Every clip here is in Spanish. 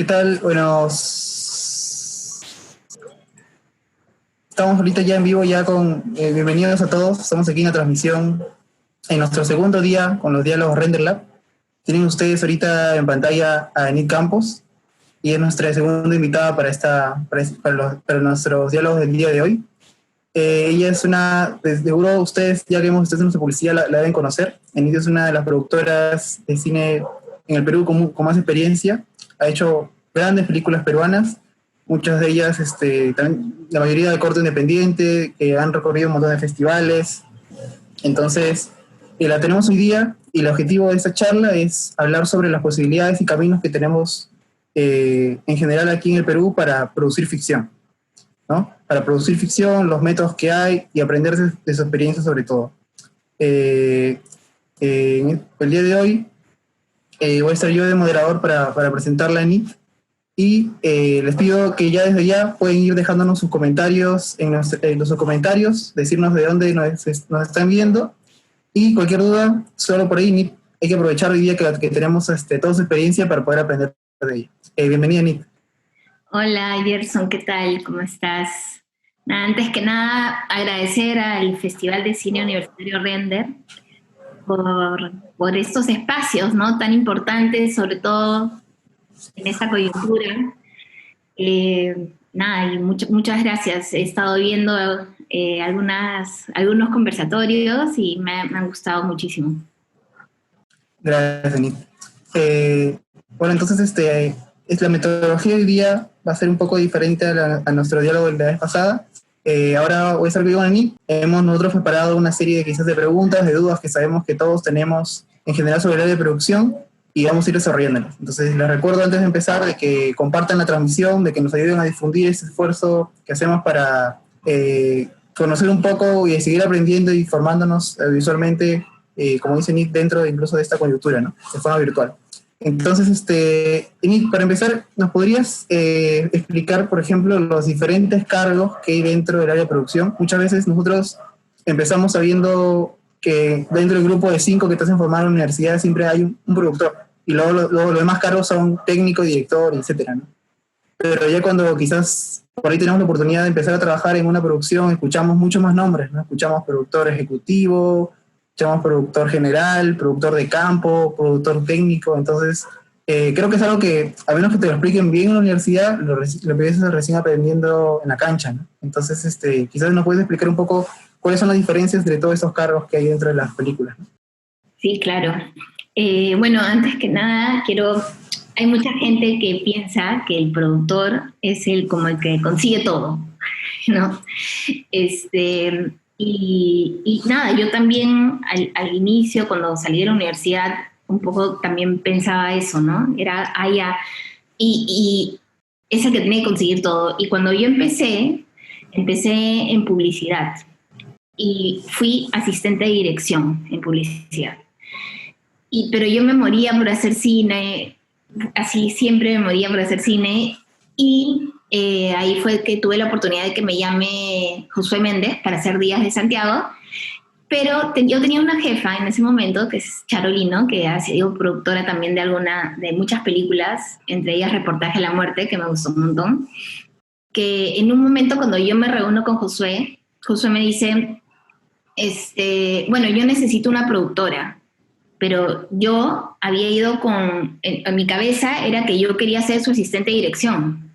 ¿Qué tal? Bueno, estamos ahorita ya en vivo, ya con bienvenidos a todos. Estamos aquí en la transmisión en nuestro segundo día con los diálogos Render Lab. Tienen ustedes ahorita en pantalla a Enid Campos y es nuestra segunda invitada para nuestros diálogos del día de hoy. Ella es seguro ustedes, ya que hemos visto en nuestra publicidad, la deben conocer. Enid es una de las productoras de cine en el Perú con más experiencia. Ha hecho grandes películas peruanas, muchas de ellas, también, la mayoría de corte independiente, que han recorrido un montón de festivales. Entonces, la tenemos hoy día y el objetivo de esta charla es hablar sobre las posibilidades y caminos que tenemos en general aquí en el Perú para producir ficción, ¿no? Para producir ficción, los métodos que hay y aprender de su experiencia sobre todo. El día de hoy voy a estar yo de moderador para presentarla a Enid y les pido que ya desde ya pueden ir dejándonos sus comentarios en los comentarios, decirnos de dónde nos están viendo y cualquier duda, solo por ahí, Enid, hay que aprovechar hoy día que tenemos toda su experiencia para poder aprender de ella. Bienvenida, Enid. Hola, Gerson, ¿qué tal? ¿Cómo estás? Antes que nada, agradecer al Festival de Cine Universitario Render por estos espacios, ¿no? Tan importantes, sobre todo en esta coyuntura. Y muchas gracias. He estado viendo algunos conversatorios y me han gustado muchísimo. Gracias, Enid. Bueno, entonces la metodología de hoy día va a ser un poco diferente a nuestro diálogo de la vez pasada. Ahora voy a estar con Enid. Hemos nosotros preparado una serie de preguntas, de dudas que sabemos que todos tenemos en general sobre el área de producción y vamos a ir desarrollándolas. Entonces les recuerdo antes de empezar de que compartan la transmisión, de que nos ayuden a difundir ese esfuerzo que hacemos para conocer un poco y seguir aprendiendo y formándonos visualmente, como dice Enid, dentro incluso de esta coyuntura, ¿no? De forma virtual. Entonces, Enid, para empezar, ¿nos podrías explicar, por ejemplo, los diferentes cargos que hay dentro del área de producción? Muchas veces nosotros empezamos sabiendo que dentro del grupo de 5 que estás en formar en la universidad siempre hay un productor, y luego los demás cargos son técnico, director, etcétera, ¿no? Pero ya cuando quizás por ahí tenemos la oportunidad de empezar a trabajar en una producción, escuchamos muchos más nombres, ¿no? Escuchamos productor ejecutivo, llamamos productor general, productor de campo, productor técnico. Entonces creo que es algo que, a menos que te lo expliquen bien en la universidad, lo empiezas recién aprendiendo en la cancha, ¿no? Entonces quizás nos puedes explicar un poco cuáles son las diferencias entre todos esos cargos que hay dentro de las películas, ¿no? Sí, claro. Bueno, antes que nada hay mucha gente que piensa que el productor es como el que consigue todo, ¿no? Y nada, yo también al inicio, cuando salí de la universidad, un poco también pensaba eso, ¿no? Era allá, y es el que tiene que conseguir todo. Y cuando yo empecé en publicidad y fui asistente de dirección en publicidad. Pero yo me moría por hacer cine, así siempre me moría por hacer cine, y ahí fue que tuve la oportunidad de que me llame Josué Méndez para hacer Días de Santiago, pero yo tenía una jefa en ese momento, que es Charolino, que ha sido productora también de muchas películas, entre ellas Reportaje a la Muerte, que me gustó un montón, que en un momento cuando yo me reúno con Josué me dice, bueno, yo necesito una productora, pero yo había ido en mi cabeza era que yo quería ser su asistente de dirección,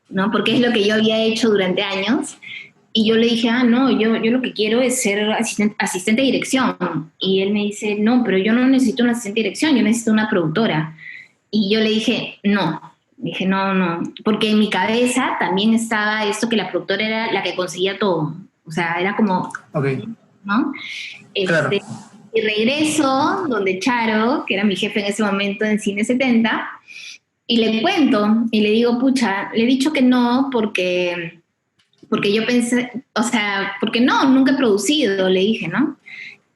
¿no? Porque es lo que yo había hecho durante años. Y yo le dije, no, yo lo que quiero es ser asistente de dirección. Y él me dice, no, pero yo no necesito un asistente de dirección, yo necesito una productora. Y yo le dije, no. Dije, no, porque en mi cabeza también estaba esto que la productora era la que conseguía todo. O sea, era como, okay, ¿no? Claro. Y regreso donde Charo, que era mi jefe en ese momento en Cine 70, y le cuento, y le digo, pucha, le he dicho que no porque yo pensé, o sea, porque nunca he producido, le dije, ¿no?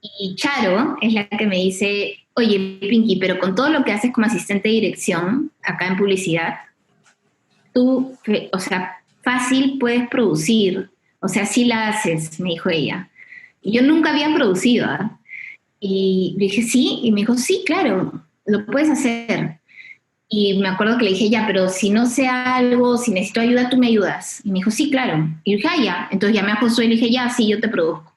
Y Charo es la que me dice, oye, Pinky, pero con todo lo que haces como asistente de dirección acá en publicidad, tú, o sea, fácil puedes producir, o sea, sí la haces, me dijo ella. Y yo nunca había producido, Y dije, sí, y me dijo, sí, claro, lo puedes hacer. Y me acuerdo que le dije, ya, pero si no sé algo, si necesito ayuda, tú me ayudas. Y me dijo, sí, claro. Y yo dije, ya. Entonces llamé a Josué y le dije, ya, sí, yo te produzco.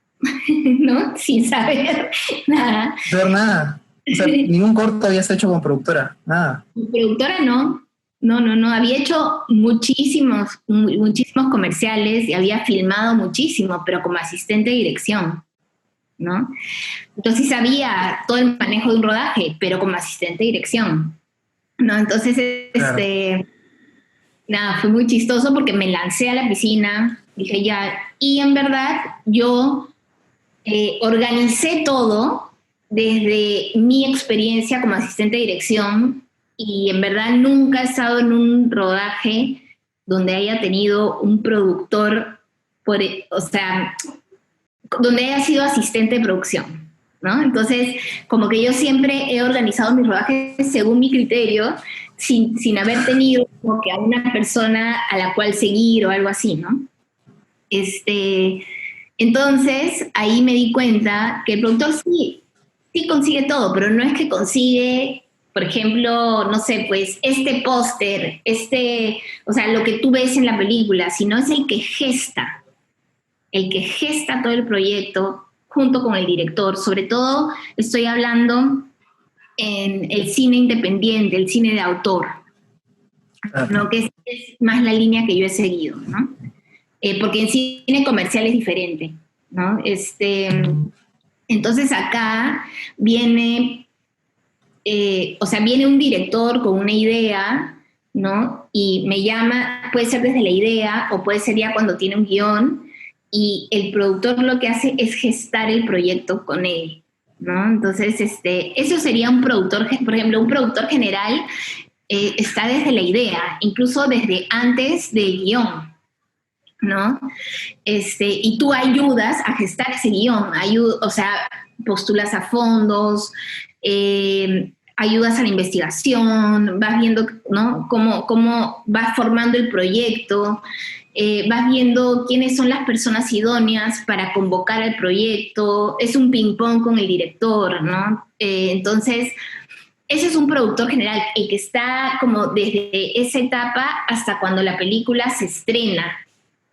¿No? Sin saber nada. Pero nada. O sea, ningún corto habías hecho como productora, nada. Productora no. No. Había hecho muchísimos comerciales y había filmado muchísimo, pero como asistente de dirección, ¿no? Entonces sabía todo el manejo de un rodaje, pero como asistente de dirección, ¿no? Entonces, Claro. nada, fue muy chistoso porque me lancé a la piscina, dije ya, y en verdad yo organicé todo desde mi experiencia como asistente de dirección y en verdad nunca he estado en un rodaje donde haya tenido un productor, o sea, donde haya sido asistente de producción, ¿no? Entonces, como que yo siempre he organizado mis rodajes según mi criterio, sin haber tenido como que a una persona a la cual seguir o algo así, ¿no? Entonces, ahí me di cuenta que el productor sí consigue todo, pero no es que consigue, por ejemplo, no sé, pues este póster, o sea, lo que tú ves en la película, sino es el que gesta todo el proyecto junto con el director. Sobre todo estoy hablando en el cine independiente, el cine de autor, ¿no? Que es más la línea que yo he seguido, ¿no? Porque en cine comercial es diferente, ¿no? Entonces acá viene, viene un director con una idea, ¿no? Y me llama, puede ser desde la idea o puede ser ya cuando tiene un guión, y el productor lo que hace es gestar el proyecto con él, ¿no? Entonces, eso sería un productor, por ejemplo, un productor general está desde la idea, incluso desde antes del guión, ¿no? Y tú ayudas a gestar ese guión, o sea, postulas a fondos, ayudas a la investigación, vas viendo, ¿no? cómo vas formando el proyecto, vas viendo quiénes son las personas idóneas para convocar al proyecto, es un ping-pong con el director, ¿no? Entonces, ese es un productor general, el que está como desde esa etapa hasta cuando la película se estrena,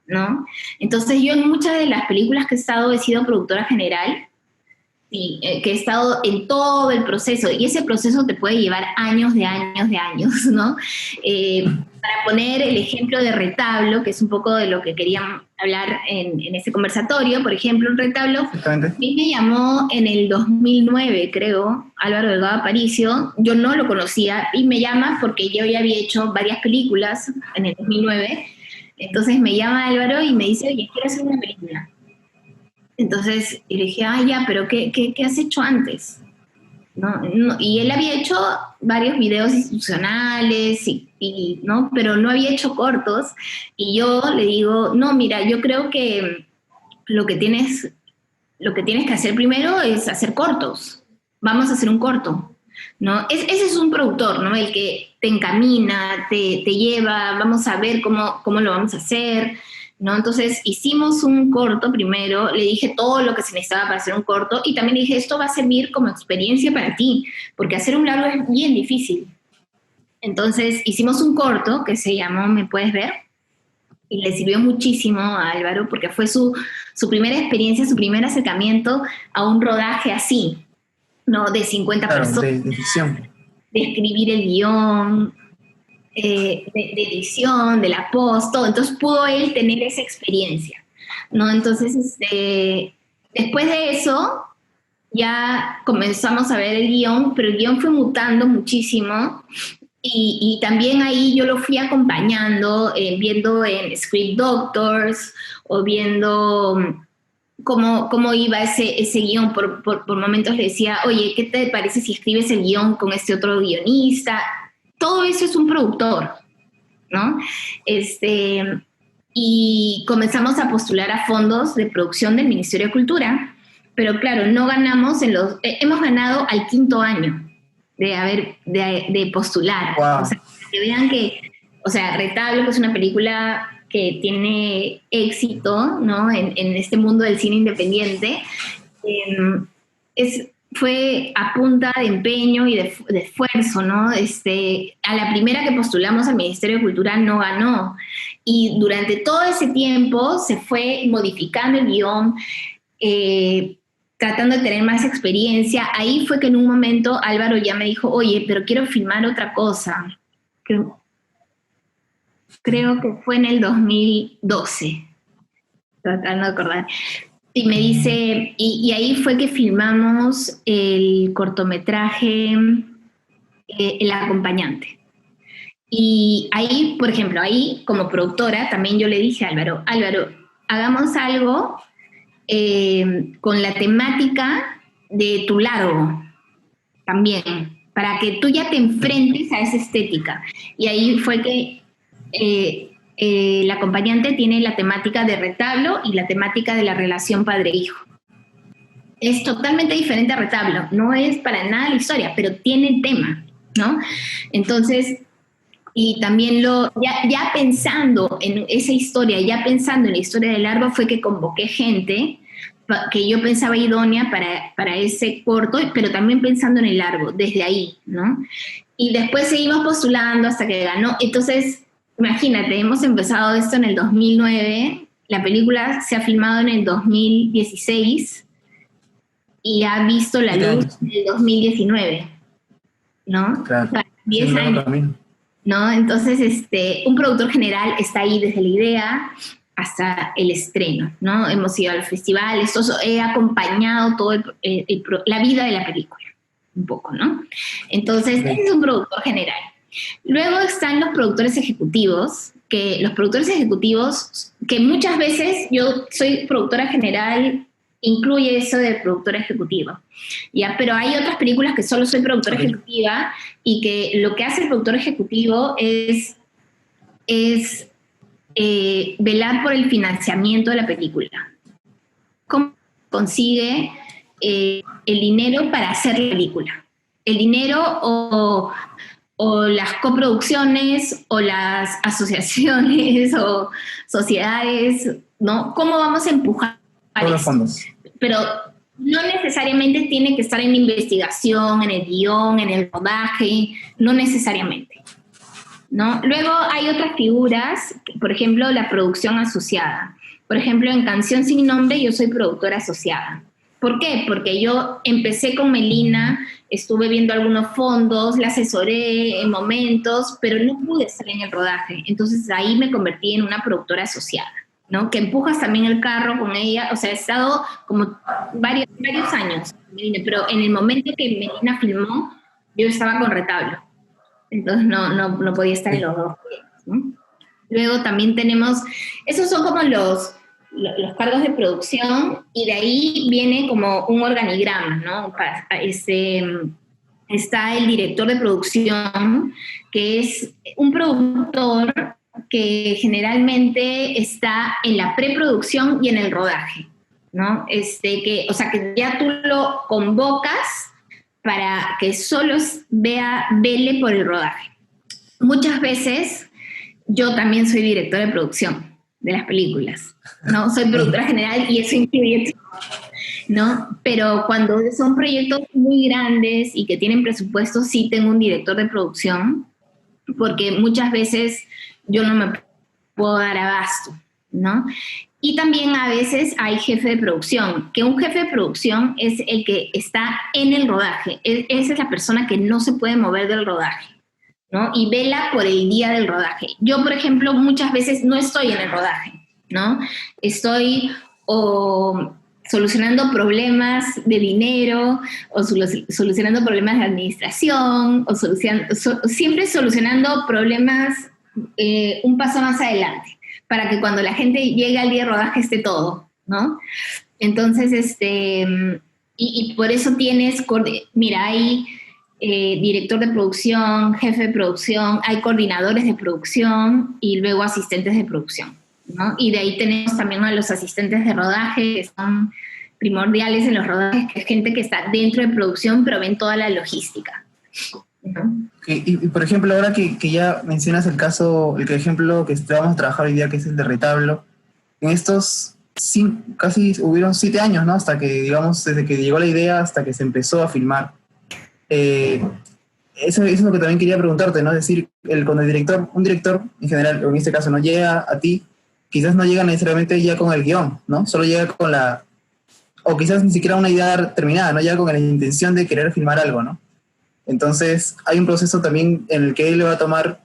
¿no? Entonces yo en muchas de las películas que he estado he sido productora general y que he estado en todo el proceso, y ese proceso te puede llevar años, ¿no? Para poner el ejemplo de Retablo, que es un poco de lo que querían hablar en este conversatorio, por ejemplo, un Retablo, a mí me llamó en el 2009, creo, Álvaro Delgado Aparicio, yo no lo conocía, y me llama porque yo ya había hecho varias películas en el 2009, entonces me llama Álvaro y me dice, oye, quiero hacer una película. Entonces le dije, ya, pero ¿qué has hecho antes? No, y él había hecho varios videos institucionales, ¿no? Pero no había hecho cortos. Y yo le digo, no, mira, yo creo que lo que tienes que hacer primero es hacer cortos. Vamos a hacer un corto, ¿no? Ese es un productor, ¿no? El que te encamina, te lleva, vamos a ver cómo lo vamos a hacer, ¿no? Entonces hicimos un corto primero, le dije todo lo que se necesitaba para hacer un corto y también le dije, esto va a servir como experiencia para ti, porque hacer un largo es bien difícil. Entonces hicimos un corto que se llamó ¿Me puedes ver? Y le sirvió muchísimo a Álvaro porque fue su primera experiencia, su primer acercamiento a un rodaje así, ¿no? De 50 personas. De ficción. De escribir el guión, de edición, de la post, todo. Entonces pudo él tener esa experiencia, ¿no? Entonces, después de eso, ya comenzamos a ver el guión, pero el guión fue mutando muchísimo y también ahí yo lo fui acompañando, viendo en Script Doctors o viendo cómo iba ese guión. Por momentos le decía, oye, ¿qué te parece si escribes el guión con este otro guionista? Todo eso es un productor, ¿no? Y comenzamos a postular a fondos de producción del Ministerio de Cultura, pero claro, no ganamos hemos ganado al 5º año de postular. Wow. O sea, que vean que, Retablo, que es una película que tiene éxito, ¿no? En este mundo del cine independiente, fue a punta de empeño y de esfuerzo, ¿no? A la primera que postulamos al Ministerio de Cultura no ganó. Y durante todo ese tiempo se fue modificando el guión, tratando de tener más experiencia. Ahí fue que en un momento Álvaro ya me dijo, oye, pero quiero filmar otra cosa. Creo que fue en el 2012, tratando de acordar. Y me dice, y ahí fue que filmamos el cortometraje El acompañante. Y ahí, por ejemplo, ahí como productora también yo le dije a Álvaro, hagamos algo con la temática de tu largo también, para que tú ya te enfrentes a esa estética. Y ahí fue que el acompañante tiene la temática de retablo y la temática de la relación padre-hijo. Es totalmente diferente a retablo, no es para nada la historia, pero tiene tema, ¿no? Entonces, y también ya pensando en esa historia, ya pensando en la historia del árbol, fue que convoqué gente que yo pensaba idónea para ese corto, pero también pensando en el largo, desde ahí, ¿no? Y después seguimos postulando hasta que ganó. Entonces, imagínate, hemos empezado esto en el 2009, la película se ha filmado en el 2016 y ha visto la luz en el 2019, ¿no? Claro. O sea, 10 años. ¿No? Entonces, un productor general está ahí desde la idea hasta el estreno, ¿no? Hemos ido al festival, he acompañado todo la vida de la película, un poco, ¿no? Entonces, ese es un productor general. Luego están los productores ejecutivos, que muchas veces yo soy productora general, incluye eso de productora ejecutiva, ¿ya? Pero hay otras películas que solo soy productora ejecutiva y que lo que hace el productor ejecutivo es velar por el financiamiento de la película. ¿Cómo consigue el dinero para hacer la película? El dinero o las coproducciones o las asociaciones o sociedades, ¿no? ¿Cómo vamos a empujar todos los fondos? Pero no necesariamente tiene que estar en investigación, en el guión, en el rodaje, no necesariamente, ¿no? Luego hay otras figuras, por ejemplo, la producción asociada. Por ejemplo, en Canción Sin Nombre yo soy productora asociada. ¿Por qué? Porque yo empecé con Melina, estuve viendo algunos fondos, la asesoré en momentos, pero no pude estar en el rodaje. Entonces ahí me convertí en una productora asociada, ¿no? Que empujas también el carro con ella. O sea, he estado como varios años, pero en el momento que Melina filmó, yo estaba con retablo. Entonces no podía estar en los dos proyectos, ¿no? Luego también tenemos, esos son como los cargos de producción, y de ahí viene como un organigrama, ¿no? Está el director de producción, que es un productor que generalmente está en la preproducción y en el rodaje, ¿no? O sea, que ya tú lo convocas para que solo vele por el rodaje. Muchas veces yo también soy directora de producción de las películas, ¿no? Soy productora general y eso incluye, ¿no? Pero cuando son proyectos muy grandes y que tienen presupuesto, sí tengo un director de producción, porque muchas veces yo no me puedo dar abasto, ¿no? Y también a veces hay jefe de producción, que un jefe de producción es el que está en el rodaje. Esa es la persona que no se puede mover del rodaje, ¿no? Y vela por el día del rodaje. Yo, por ejemplo, muchas veces no estoy en el rodaje, ¿no? Estoy solucionando problemas de dinero, o solucionando problemas de administración, o siempre solucionando problemas un paso más adelante, para que cuando la gente llegue al día de rodaje esté todo, ¿no? Entonces, y por eso tienes, mira, hay director de producción, jefe de producción, hay coordinadores de producción y luego asistentes de producción, ¿no? Y de ahí tenemos también a los asistentes de rodaje, que son primordiales en los rodajes, que es gente que está dentro de producción, pero ven toda la logística, ¿no? Y por ejemplo, ahora que ya mencionas el ejemplo que vamos a trabajar hoy día, que es el de retablo, en estos casi hubieron 7 años, ¿no? Hasta que, digamos, desde que llegó la idea hasta que se empezó a filmar. Eso es lo que también quería preguntarte, ¿no? Es decir, cuando un director en general, o en este caso, no llega a ti, quizás no llega necesariamente ya con el guión, ¿no? Solo llega con o quizás ni siquiera una idea terminada, no llega con la intención de querer filmar algo, ¿no? Entonces, hay un proceso también en el que él le va a tomar,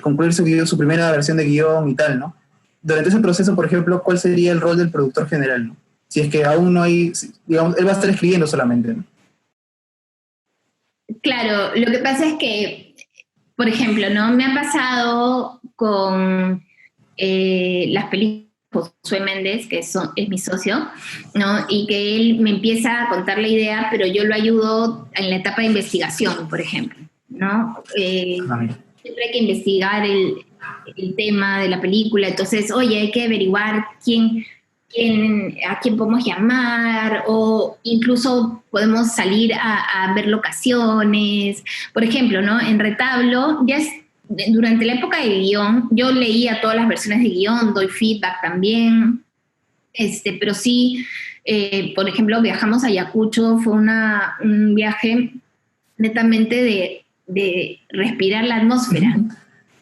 concluir su primera versión de guión y tal, ¿no? Durante ese proceso, por ejemplo, ¿cuál sería el rol del productor general, ¿no? Si es que aún no hay, digamos, él va a estar escribiendo solamente, ¿no? Claro, lo que pasa es que, por ejemplo, ¿no? Me ha pasado con las películas de Josué Méndez, que es mi socio, ¿no? Y que él me empieza a contar la idea, pero yo lo ayudo en la etapa de investigación, por ejemplo, ¿no? Siempre hay que investigar el tema de la película, entonces, oye, hay que averiguar a quién podemos llamar, o incluso podemos salir a ver locaciones. Por ejemplo, ¿no? En Retablo, durante la época de guión, yo leía todas las versiones de guión, doy feedback también, pero sí, por ejemplo, viajamos a Ayacucho, fue un viaje netamente de respirar la atmósfera.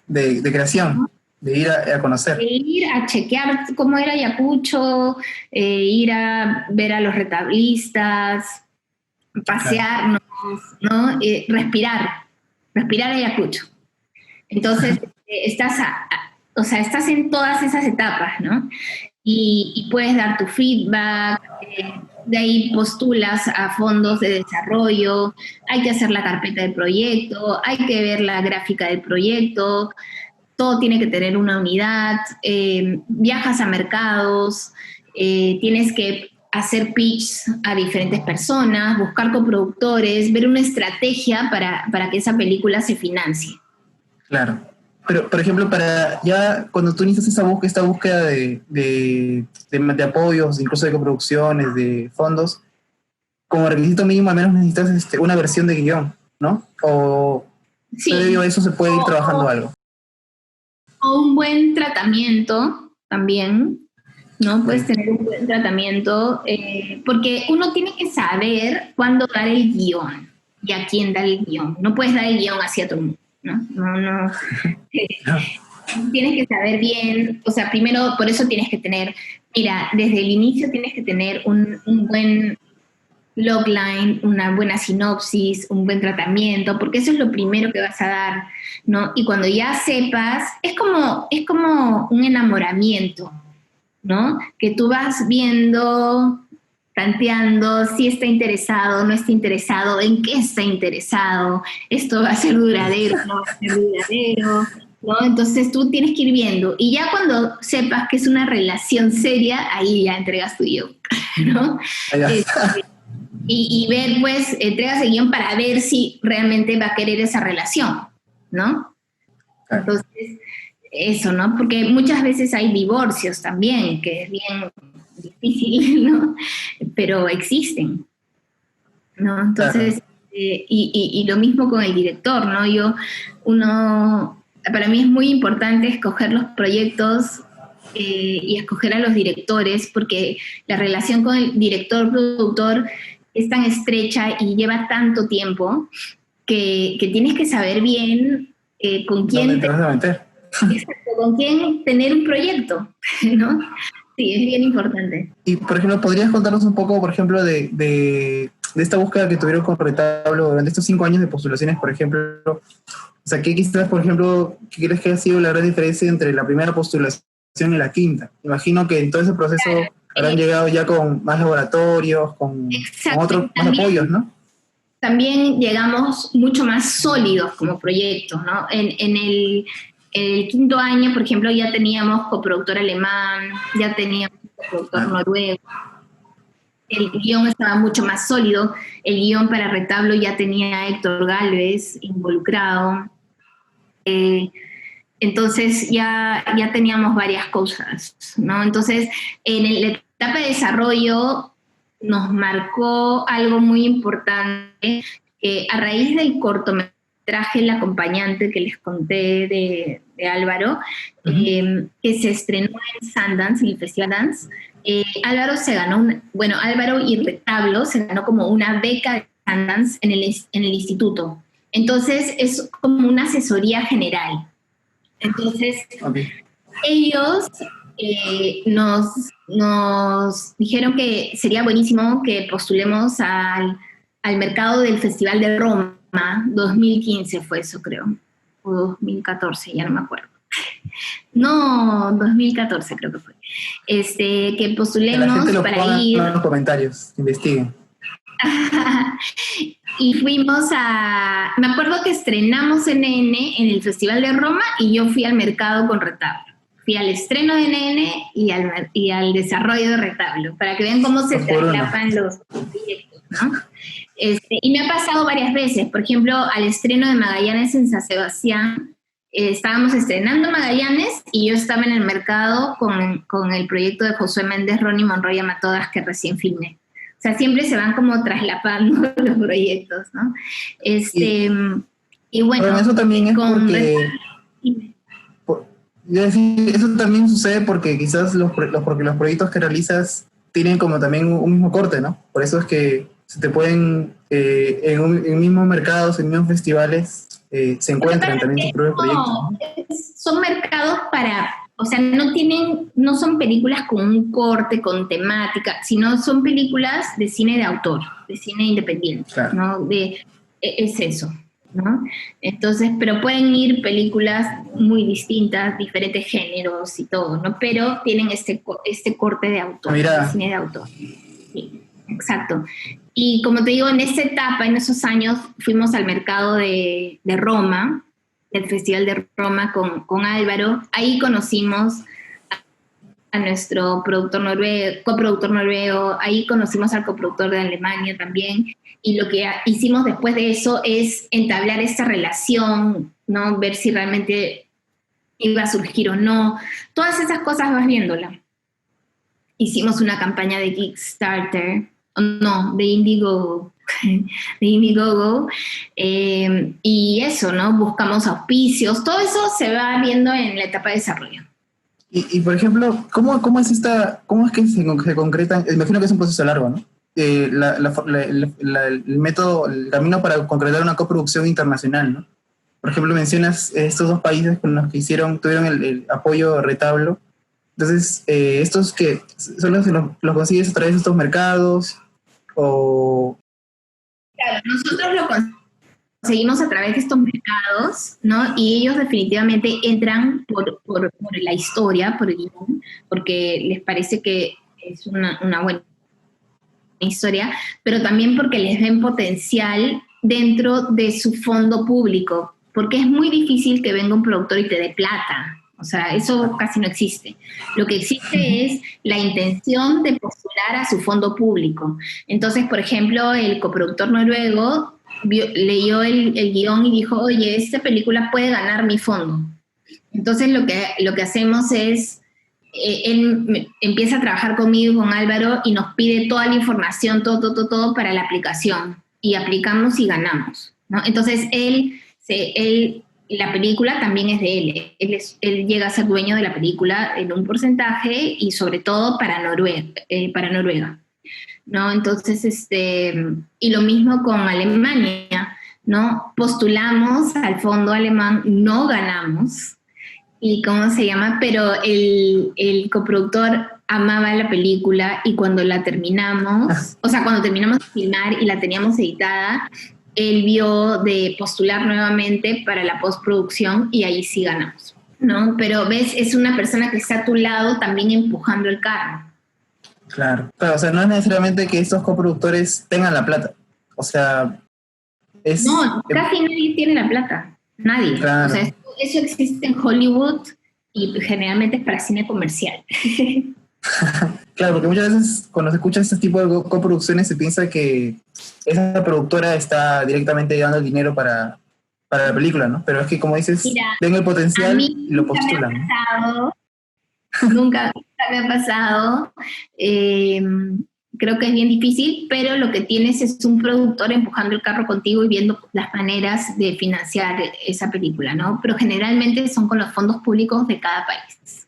De creación, de ir a conocer. De ir a chequear cómo era Ayacucho, ir a ver a los retablistas, pasearnos, ¿no? Respirar Ayacucho. Entonces, estás en todas esas etapas, ¿no? Y puedes dar tu feedback, de ahí postulas a fondos de desarrollo, hay que hacer la carpeta del proyecto, hay que ver la gráfica del proyecto, todo tiene que tener una unidad, viajas a mercados, tienes que hacer pitch a diferentes personas, buscar coproductores, ver una estrategia para que esa película se financie. Claro. Pero, por ejemplo, cuando tú inicias esta búsqueda de apoyos, incluso de coproducciones, de fondos, como requisito mínimo al menos necesitas una versión de guión, ¿no? O sí, previo a eso se puede ir trabajando algo. O un buen tratamiento también, ¿no? Puedes tener un buen tratamiento, porque uno tiene que saber cuándo dar el guión y a quién dar el guión. No puedes dar el guión hacia todo el mundo, ¿no? No. Tienes que saber bien, o sea, primero, por eso tienes que tener, mira, desde el inicio tienes que tener un buen logline, una buena sinopsis, un buen tratamiento, porque eso es lo primero que vas a dar, ¿no? Y cuando ya sepas, es como un enamoramiento, ¿no? Que tú vas viendo, tanteando si está interesado, no está interesado, en qué está interesado, esto va a ser duradero, no va a ser duradero, ¿no? Entonces tú tienes que ir viendo, y ya cuando sepas que es una relación seria, ahí ya entregas tu guión, ¿no? Y ver, pues, entregas el guión para ver si realmente va a querer esa relación, ¿no? Entonces, eso, ¿no? Porque muchas veces hay divorcios también, que es bien difícil, ¿no? Pero existen, ¿no? Entonces, y lo mismo con el director, ¿no? Para mí es muy importante escoger los proyectos y escoger a los directores, porque la relación con el director-productor es tan estrecha y lleva tanto tiempo que tienes que saber bien con quién con quién tener un proyecto, ¿no? Sí, es bien importante. Y, por ejemplo, ¿podrías contarnos un poco, por ejemplo, de esta búsqueda que tuvieron con Retablo durante estos 5 años de postulaciones, por ejemplo? O sea, ¿qué quizás, por ejemplo, qué crees que ha sido la gran diferencia entre la primera postulación y la quinta? Imagino que en todo ese proceso habrán llegado ya con más laboratorios, con otros más apoyos, ¿no? También llegamos mucho más sólidos como proyectos, ¿no? En el 5.º año, por ejemplo, ya teníamos coproductor alemán, ya teníamos coproductor noruego. El guión estaba mucho más sólido. El guión para Retablo ya tenía a Héctor Gálvez involucrado. Entonces ya teníamos varias cosas, ¿no? Entonces, en la etapa de desarrollo nos marcó algo muy importante, que a raíz del cortometraje traje el acompañante que les conté de Álvaro, que se estrenó en Sundance, en el Festival Dance. Álvaro se ganó, Álvaro y Retablo se ganó como una beca de Sundance en el instituto. Entonces es como una asesoría general. Entonces ellos nos dijeron que sería buenísimo que postulemos al mercado del Festival de Roma. 2015 fue eso, creo, o 2014, ya no me acuerdo. No, 2014 creo que fue. Que postulemos la gente lo para ir. En los comentarios, investiguen. Y fuimos me acuerdo que estrenamos NN en el Festival de Roma y yo fui al mercado con Retablo. Fui al estreno de NN y al desarrollo de Retablo, para que vean cómo se traslapan los proyectos, ¿no? Y me ha pasado varias veces. Por ejemplo, al estreno de Magallanes en San Sebastián, estábamos estrenando Magallanes y yo estaba en el mercado con el proyecto de Josué Méndez, Ronnie Monroy y Amatodas que recién filmé. O sea, siempre se van como traslapando los proyectos, ¿no? Y bueno... Pero eso también es eso también sucede porque quizás porque los proyectos que realizas tienen como también un mismo corte, ¿no? Por eso es que se te pueden, en mismos mercados, en mismos festivales, se encuentran también sus propios proyectos. Son mercados o sea, no son películas con un corte, con temática, sino son películas de cine de autor, de cine independiente, claro. ¿No? Es eso, ¿no? Entonces, pero pueden ir películas muy distintas, diferentes géneros y todo, ¿no? Pero tienen este corte de autor, de cine de autor. Sí, exacto. Y como te digo, en esa etapa, en esos años, fuimos al mercado de Roma, del Festival de Roma con Álvaro. Ahí conocimos a nuestro coproductor noruego, ahí conocimos al coproductor de Alemania también, y lo que hicimos después de eso es entablar esta relación, ¿no? Ver si realmente iba a surgir o no. Todas esas cosas vas viéndola. Hicimos una campaña de Kickstarter, de Indiegogo, y eso, ¿no? Buscamos auspicios, todo eso se va viendo en la etapa de desarrollo. Y por ejemplo, ¿cómo es que se concretan? Imagino que es un proceso largo, ¿no? El método, el camino para concretar una coproducción internacional, ¿no? Por ejemplo, mencionas estos dos países con los que tuvieron el apoyo Retablo. Entonces, ¿estos que solo los consigues a través de estos mercados? O... Claro, nosotros lo conseguimos a través de estos mercados, ¿no? Y ellos definitivamente entran por la historia, por el guión, porque les parece que es una buena historia, pero también porque les ven potencial dentro de su fondo público, porque es muy difícil que venga un productor y te dé plata. O sea, eso casi no existe. Lo que existe es la intención de postular a su fondo público. Entonces, por ejemplo, el coproductor noruego leyó el guión y dijo, oye, esta película puede ganar mi fondo. Entonces, lo que hacemos es, él empieza a trabajar conmigo, con Álvaro, y nos pide toda la información, todo para la aplicación. Y aplicamos y ganamos, ¿no? Entonces, la película también es de él. Él llega a ser dueño de la película en un porcentaje y sobre todo para Noruega, ¿no? Entonces, y lo mismo con Alemania, ¿no? Postulamos al fondo alemán, no ganamos, y ¿cómo se llama? Pero el coproductor amaba la película y cuando la terminamos, cuando terminamos de filmar y la teníamos editada, él vio de postular nuevamente para la postproducción y ahí sí ganamos, ¿no? Pero ves, es una persona que está a tu lado también empujando el carro. Claro, o sea, no es necesariamente que estos coproductores tengan la plata, o sea, No, casi nadie tiene la plata, nadie. Claro. O sea, eso existe en Hollywood y generalmente es para cine comercial. Claro, porque muchas veces cuando se escucha este tipo de coproducciones se piensa que esa productora está directamente dando el dinero para la película, ¿no? Pero es que, como dices, ven el potencial y lo postulan. Nunca me ha pasado, creo que es bien difícil, pero lo que tienes es un productor empujando el carro contigo y viendo las maneras de financiar esa película, ¿no? Pero generalmente son con los fondos públicos de cada país.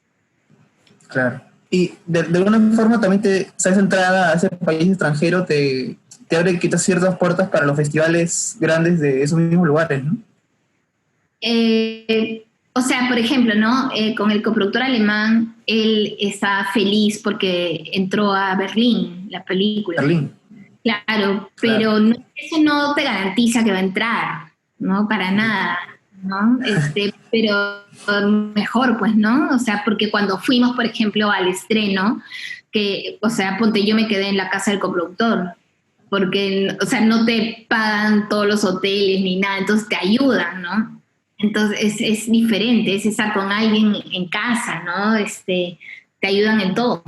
Claro. Y de alguna forma también esa entrada a ese país extranjero te abre quizás ciertas puertas para los festivales grandes de esos mismos lugares, ¿no? O sea, por ejemplo, ¿no? Con el coproductor alemán, él está feliz porque entró a Berlín, la película. Berlín. Claro, pero no, eso no te garantiza que va a entrar, ¿no? Para nada, ¿no? Pero mejor, pues, ¿no? O sea, porque cuando fuimos, por ejemplo, al estreno, o sea, ponte, yo me quedé en la casa del coproductor, porque, o sea, no te pagan todos los hoteles ni nada, entonces te ayudan, ¿no? Entonces es diferente, es estar con alguien en casa, ¿no? Te ayudan en todo.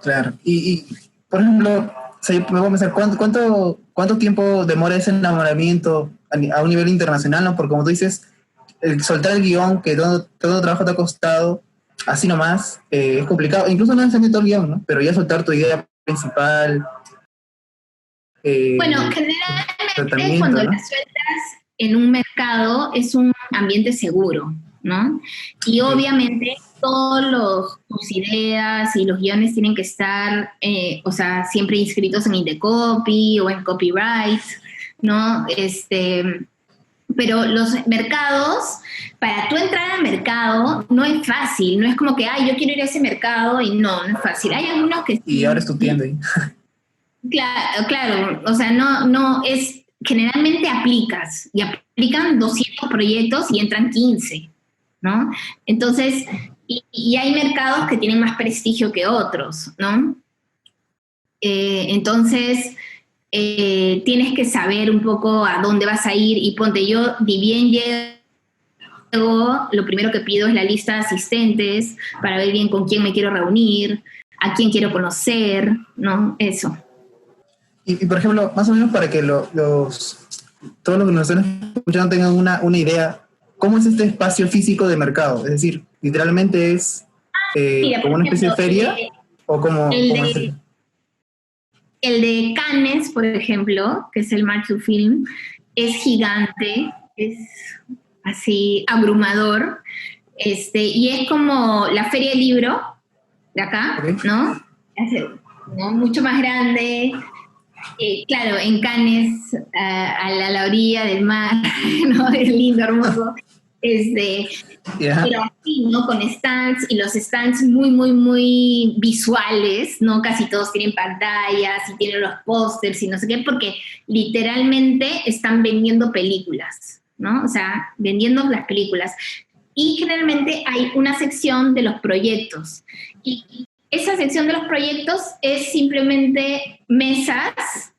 Claro. Y por ejemplo, me voy a pensar, ¿cuánto tiempo demora ese enamoramiento a un nivel internacional, ¿no? Porque como tú dices, el soltar el guión, que todo trabajo te ha costado, así nomás, es complicado. Incluso no necesariamente todo el guión, ¿no? Pero ya soltar tu idea principal. Bueno, generalmente cuando ¿no? la sueltas en un mercado es un ambiente seguro, ¿no? Y obviamente todas tus ideas y los guiones tienen que estar, o sea, siempre inscritos en Indecopy o en Copyright, ¿no? Pero los mercados, para tú entrar al mercado, no es fácil, no es como que, yo quiero ir a ese mercado y no es fácil. Hay algunos que... Y ahora es tu tienda ahí. Claro, o sea, no es, generalmente aplicas, y aplican 200 proyectos y entran 15, ¿no? Entonces, y hay mercados que tienen más prestigio que otros, ¿no? Entonces, tienes que saber un poco a dónde vas a ir, y ponte, yo, ni bien llego, lo primero que pido es la lista de asistentes para ver bien con quién me quiero reunir, a quién quiero conocer, ¿no? Eso. Y por ejemplo, más o menos para que todos los que nos están escuchando tengan una idea, ¿cómo es este espacio físico de mercado? Es decir, literalmente es Mira, como una especie de feria, o como... El de Cannes, por ejemplo, que es el March Film, es gigante, es así abrumador, y es como la Feria del Libro de acá, okay, ¿no? Mucho más grande. Claro, en Cannes, a la orilla del mar, ¿no? Es lindo, hermoso. Pero así, ¿no? Con stands, y los stands muy, muy, muy visuales, ¿no? Casi todos tienen pantallas y tienen los pósters y no sé qué, porque literalmente están vendiendo películas, ¿no? O sea, vendiendo las películas. Y generalmente hay una sección de los proyectos. Y esa sección de los proyectos es simplemente mesas,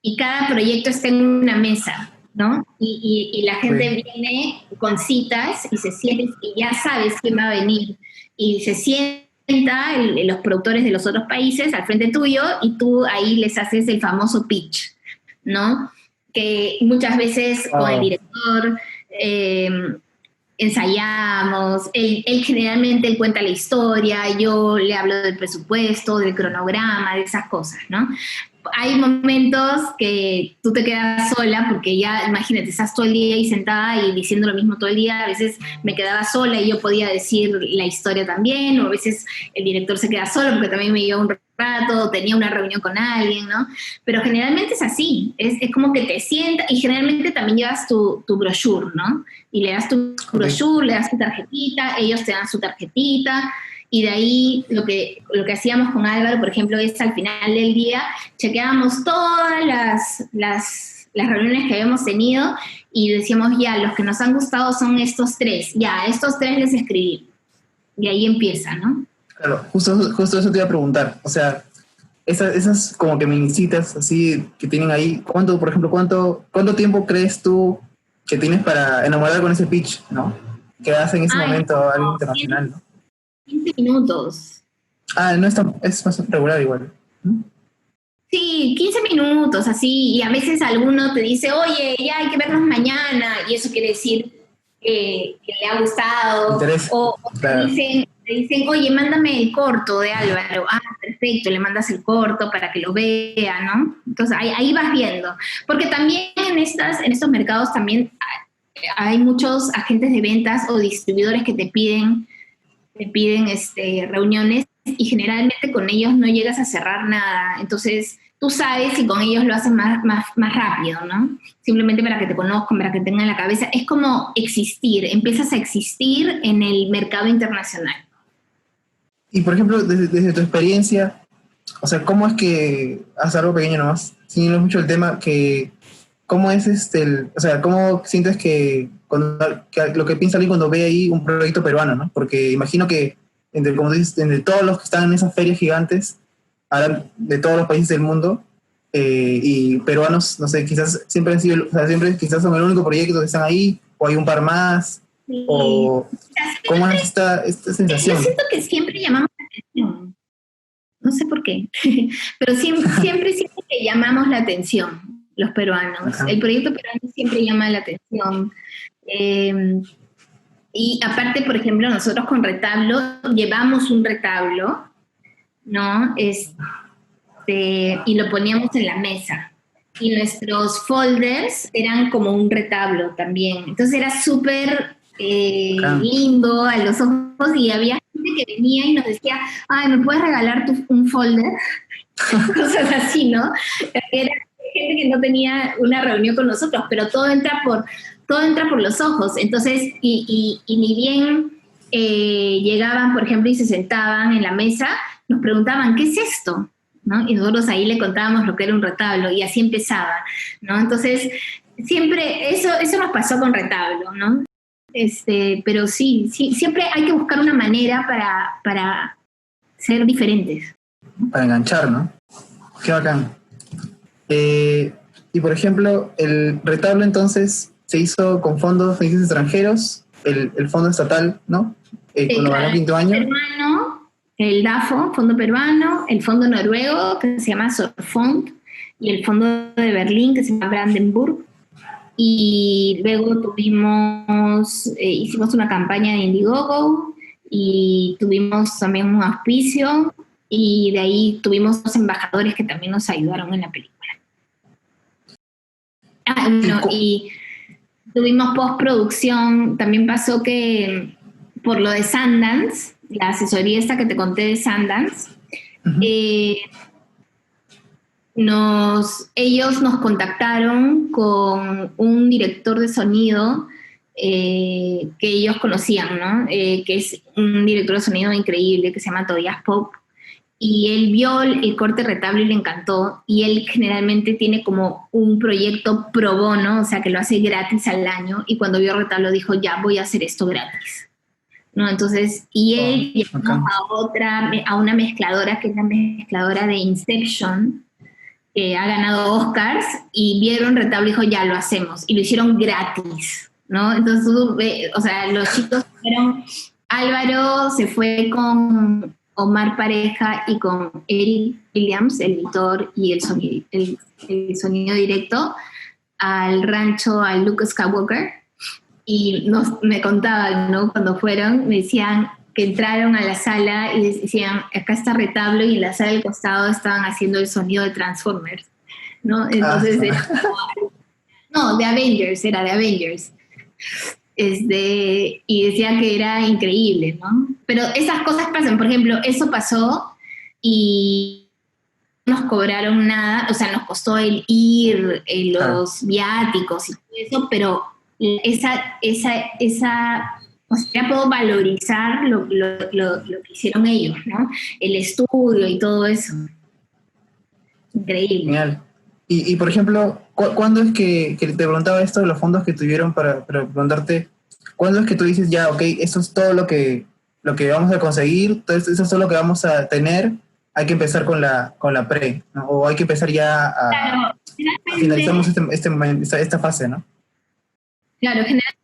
y cada proyecto está en una mesa, ¿no? Y la gente viene con citas y se siente, y ya sabes quién va a venir. Y se sienta los productores de los otros países al frente tuyo, y tú ahí les haces el famoso pitch, ¿no? Que muchas veces con el director ensayamos, él generalmente cuenta la historia, yo le hablo del presupuesto, del cronograma, de esas cosas, ¿no? Hay momentos que tú te quedas sola, porque ya, imagínate, estás todo el día ahí sentada y diciendo lo mismo todo el día. A veces me quedaba sola y yo podía decir la historia también, o a veces el director se queda solo porque también me lleva un rato, tenía una reunión con alguien, ¿no? Pero generalmente es así, es como que te sientas, y generalmente también llevas tu brochure, ¿no? Y le das tu brochure, le das tu tarjetita, ellos te dan su tarjetita. Y de ahí lo que hacíamos con Álvaro, por ejemplo, es al final del día, chequeábamos todas las reuniones que habíamos tenido y decíamos, ya, los que nos han gustado son estos 3, ya, estos 3 les escribí. Y ahí empieza, ¿no? Claro, justo eso te iba a preguntar. O sea, esas como que minicitas así que tienen ahí, por ejemplo, cuánto tiempo crees tú que tienes para enamorar con ese pitch, ¿no? Que hace en ese momento algo internacional, ¿no? 15 minutos. No es más regular igual. Sí, 15 minutos, así, y a veces alguno te dice, oye, ya hay que vernos mañana, y eso quiere decir que le ha gustado, Interés, o claro. te dicen, oye, mándame el corto de Álvaro. Ah, perfecto, le mandas el corto para que lo vea, ¿no? Entonces ahí vas viendo. Porque también en estos mercados también hay muchos agentes de ventas o distribuidores que te piden reuniones y generalmente con ellos no llegas a cerrar nada. Entonces, tú sabes si con ellos lo haces más rápido, ¿no? Simplemente para que te conozcan, para que tengan en la cabeza. Es como existir, empiezas a existir en el mercado internacional. Y por ejemplo, desde tu experiencia, o sea, ¿cómo es que, haz algo pequeño nomás, sin irnos mucho el tema, que, cómo es o sea, cómo sientes que, lo que piensa alguien cuando ve ahí un proyecto peruano, ¿no? Porque imagino que, como dices, entre todos los que están en esas ferias gigantes, hablan de todos los países del mundo, y peruanos, no sé, quizás siempre han sido, o sea, siempre quizás son el único proyecto que están ahí, o hay un par más, Sí. o cómo es esta Yo sensación. siento que siempre llamamos la atención. No sé por qué, pero siempre que llamamos la atención, los peruanos. Ajá. El proyecto peruano siempre llama la atención. Eh, y aparte, por ejemplo, nosotros con retablo llevamos un retablo, ¿no? Y lo poníamos en la mesa. Y nuestros folders eran como un retablo también. Entonces era súper Claro. lindo a los ojos y había gente que venía y nos decía, ay, ¿me puedes regalar un folder? Cosas así, ¿no? Era gente que no tenía una reunión con nosotros, pero todo entra por los ojos. Entonces, y ni bien llegaban, por ejemplo, y se sentaban en la mesa, nos preguntaban, ¿qué es esto? ¿No? Y nosotros ahí le contábamos lo que era un retablo y así empezaba, ¿no? Entonces, siempre, eso nos pasó con retablo, ¿no? Pero sí, siempre hay que buscar una manera para ser diferentes. Para enganchar, ¿no? Qué bacán. Y por ejemplo, el retablo entonces se hizo con fondos de países extranjeros, el fondo estatal, ¿no? Cuando ganó Claro, quinto año. peruano, el DAFO, fondo peruano, el fondo noruego, que se llama Sorfond, y el fondo de Berlín, que se llama Brandenburg. Y luego hicimos una campaña de Indiegogo y tuvimos también un auspicio y de ahí tuvimos dos embajadores que también nos ayudaron en la película. Bueno, y tuvimos postproducción, también pasó que por lo de Sundance, la asesoría esta que te conté de Sundance, ellos nos contactaron con un director de sonido que ellos conocían, ¿no? Que es un director de sonido increíble que se llama Tobias Pope. Y él vio el corte retablo y le encantó. Y él generalmente tiene como un proyecto pro bono, o sea, que lo hace gratis al año. Y cuando vio retablo dijo, ya, voy a hacer esto gratis. ¿No? Entonces, y él llamó a una mezcladora, que es la mezcladora de Inception, que ha ganado Oscars, y vieron retablo y dijo, ya, lo hacemos. Y lo hicieron gratis, ¿no? Entonces, o sea, los chicos fueron... Álvaro se fue con Omar Pareja y con Eric Williams, el editor y el sonido directo, al rancho, al Luke Skywalker, y me contaban, ¿no? Cuando fueron, me decían que entraron a la sala y decían, acá está retablo, y en la sala del costado estaban haciendo el sonido de Transformers, ¿no? Entonces era como, no, de Avengers, era de Avengers. Y decía que era increíble, ¿no? Pero esas cosas pasan, por ejemplo, eso pasó y no nos cobraron nada, o sea, nos costó el ir, los viáticos y todo eso, pero o sea, ya puedo valorizar lo que hicieron ellos, ¿no? El estudio y todo eso. Increíble. Genial. Y por ejemplo, ¿cuándo es que te preguntaba esto de los fondos que tuvieron para preguntarte, cuándo es que tú dices, ya, ok, esto es todo lo que vamos a conseguir, eso es todo lo que vamos a tener, hay que empezar con la pre, ¿no? O hay que empezar ya a finalizamos esta fase, ¿no? Claro, generalmente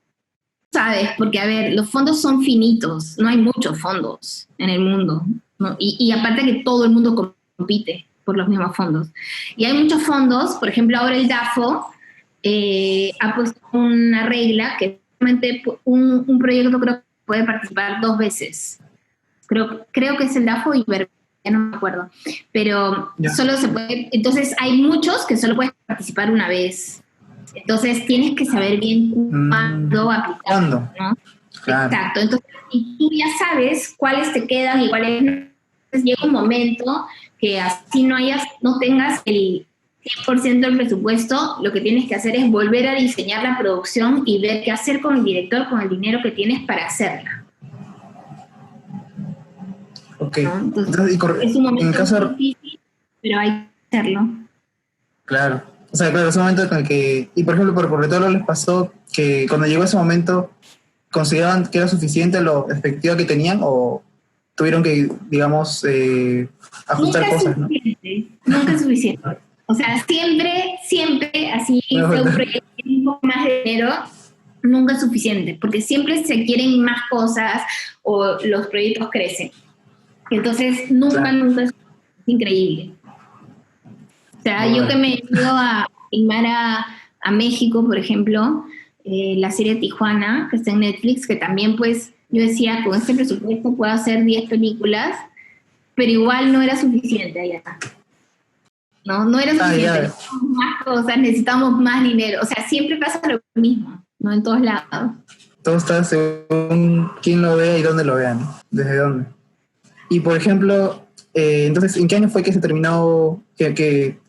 sabes, porque a ver, los fondos son finitos, no hay muchos fondos en el mundo, ¿no? Y aparte que todo el mundo compite por los mismos fondos. Y hay muchos fondos, por ejemplo, ahora el DAFO ha puesto una regla que solamente un proyecto creo que puede participar 2 veces. Creo que es el DAFO y ya no me acuerdo. Pero solo se puede, entonces hay muchos que solo puedes participar una vez. Entonces tienes que saber bien cuándo aplicar. ¿Cuándo? ¿No? Claro. Exacto. Entonces, y tú ya sabes cuáles te quedan y cuáles no. Entonces llega un momento que así no tengas el 100% del presupuesto, lo que tienes que hacer es volver a diseñar la producción y ver qué hacer con el director, con el dinero que tienes para hacerla. Ok. ¿No? Entonces, Entonces, es un momento en el caso difícil, pero hay que hacerlo. Claro. O sea, claro, es un momento en el que... Y por ejemplo, por Retorno les pasó que cuando llegó ese momento, ¿consideraban que era suficiente lo efectiva que tenían o tuvieron que, digamos, ajustar cosas, ¿no? Nunca es suficiente. O sea, siempre, así sea un proyecto un poco más de dinero, nunca es suficiente, porque siempre se quieren más cosas o los proyectos crecen. Entonces, nunca es increíble. O sea, yo que me he ido a filmar a México, por ejemplo, la serie Tijuana, que está en Netflix, que también pues yo decía, con este presupuesto puedo hacer 10 películas, pero igual no era suficiente allá. No era suficiente, necesitamos más cosas, necesitamos más dinero. O sea, siempre pasa lo mismo, ¿no? En todos lados. Todo está según quién lo vea y dónde lo vean, ¿no? Desde dónde. Y por ejemplo, entonces, ¿en qué año fue que se terminó, se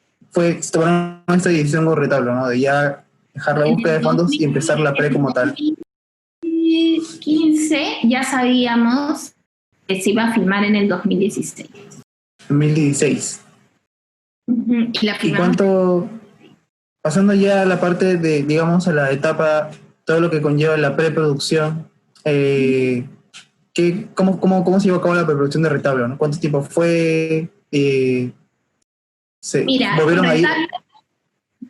tomaron esta decisión con Retablo, ¿no? De ya dejar la búsqueda de fondos y empezar la pre como tal? En 2015 ya sabíamos que se iba a filmar en el 2016. 2016. ¿Y cuánto, pasando ya a la parte de, digamos, a la etapa, todo lo que conlleva la preproducción, ¿cómo se llevó a cabo la preproducción de Retablo, ¿no? ¿Cuánto tiempo fue? Mira, ¿volvieron a ir?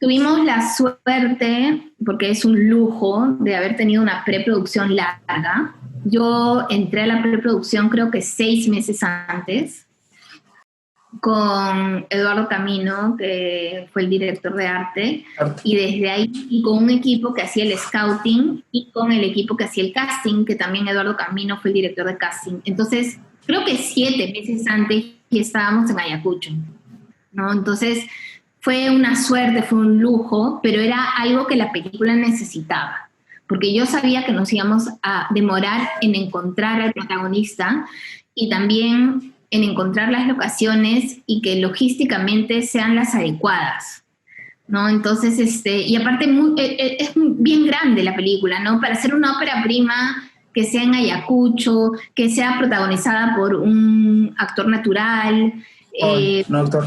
Tuvimos la suerte, porque es un lujo, de haber tenido una preproducción larga. Yo entré a la preproducción creo que 6 meses antes, con Eduardo Camino, que fue el director de arte, y desde ahí, y con un equipo que hacía el scouting, y con el equipo que hacía el casting, que también Eduardo Camino fue el director de casting. Entonces, creo que 7 meses antes ya estábamos en Ayacucho, ¿no? Entonces, fue una suerte, fue un lujo, pero era algo que la película necesitaba, porque yo sabía que nos íbamos a demorar en encontrar al protagonista y también en encontrar las locaciones y que logísticamente sean las adecuadas, ¿no? Entonces, y aparte es bien grande la película, ¿no? Para hacer una ópera prima que sea en Ayacucho, que sea protagonizada por un actor natural, No, actor.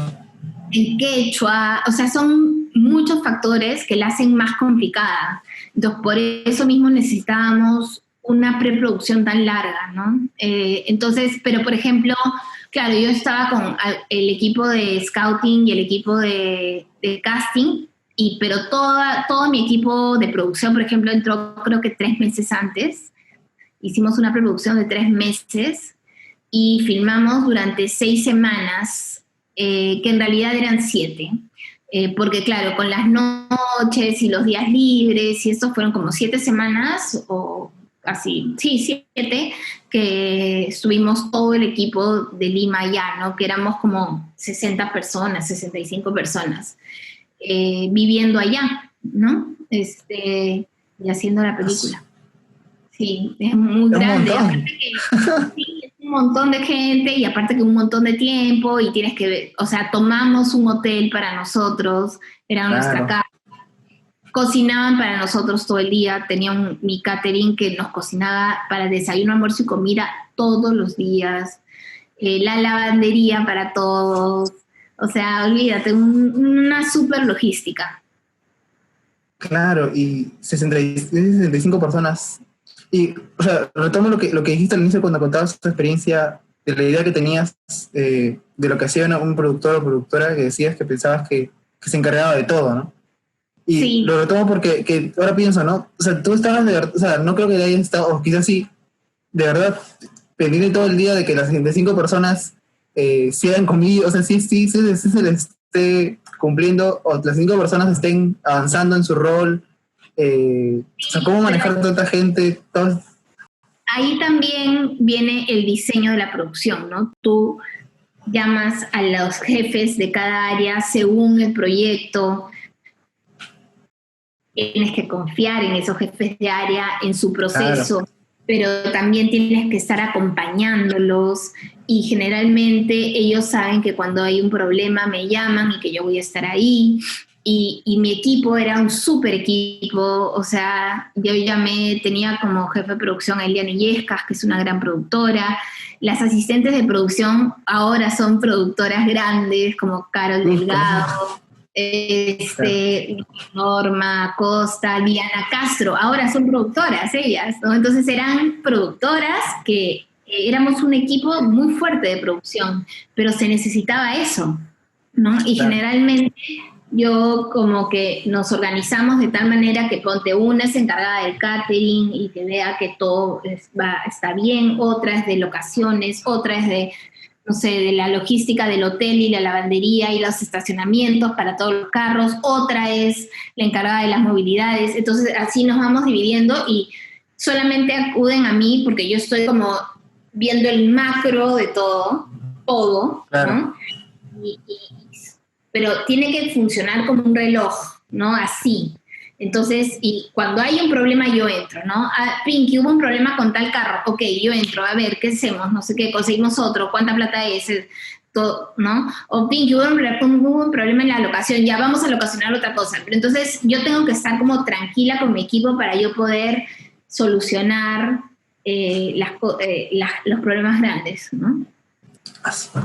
en quechua, o sea, son muchos factores que la hacen más complicada. Entonces, por eso mismo necesitábamos una preproducción tan larga, ¿no? Entonces, pero por ejemplo, claro, yo estaba con el equipo de scouting y el equipo de casting, pero todo mi equipo de producción, por ejemplo, entró creo que 3 meses antes. Hicimos una preproducción de 3 meses y filmamos durante 6 semanas, que en realidad eran 7. Porque claro, con las noches y los días libres y eso fueron como 7 semanas o así, sí, 7, que estuvimos todo el equipo de Lima allá, ¿no? Que éramos como 60 personas, 65 personas, viviendo allá, ¿no? Y haciendo la película. Sí, es muy grande. Aparte que, sí, es un montón de gente y aparte que un montón de tiempo y tienes que ver, o sea, tomamos un hotel para nosotros, era nuestra casa. Cocinaban para nosotros todo el día, tenía mi catering que nos cocinaba para desayuno, almuerzo y comida todos los días, la lavandería para todos, o sea, olvídate, una súper logística. Claro, y 65 personas. Y, o sea, retomo lo que dijiste al inicio cuando contabas tu experiencia, de la idea que tenías de lo que hacía un productor o productora, que decías que pensabas que se encargaba de todo, ¿no? Y sí, lo retomo porque ahora pienso, ¿no? O sea, tú estabas de verdad, o sea, no creo que hayas estado, o quizás sí, de verdad, pendiente todo el día de que las 65 personas sigan conmigo, o sea, sí se les esté cumpliendo, o las 5 personas estén avanzando en su rol, O sea, cómo manejar tanta gente, todos. Ahí también viene el diseño de la producción, ¿no? Tú llamas a los jefes de cada área según el proyecto, tienes que confiar en esos jefes de área, en su proceso, claro, pero también tienes que estar acompañándolos y generalmente ellos saben que cuando hay un problema me llaman y que yo voy a estar ahí. Y mi equipo era un súper equipo, o sea, yo tenía como jefe de producción a Eliana Illescas, que es una gran productora. Las asistentes de producción ahora son productoras grandes, como Carol Delgado, Norma Costa, Diana Castro, ahora son productoras ellas, ¿no? Entonces eran productoras que éramos un equipo muy fuerte de producción, pero se necesitaba eso, ¿no? Y claro, generalmente yo como que nos organizamos de tal manera que ponte una es encargada del catering y que vea que todo está bien, otra es de locaciones, otra es de, no sé, de la logística del hotel y la lavandería y los estacionamientos para todos los carros, otra es la encargada de las movilidades, entonces así nos vamos dividiendo y solamente acuden a mí porque yo estoy como viendo el macro de todo, claro, ¿no? Pero tiene que funcionar como un reloj, ¿no? Así. Entonces, y cuando hay un problema yo entro, ¿no? Ah, Pinky, hubo un problema con tal carro, ok, yo entro, a ver, ¿qué hacemos? No sé qué, conseguimos otro, ¿cuánta plata es? Todo, ¿no? O Pinky, hubo un problema en la locación, ya vamos a locacionar otra cosa. Pero entonces yo tengo que estar como tranquila con mi equipo para yo poder solucionar los problemas grandes, ¿no?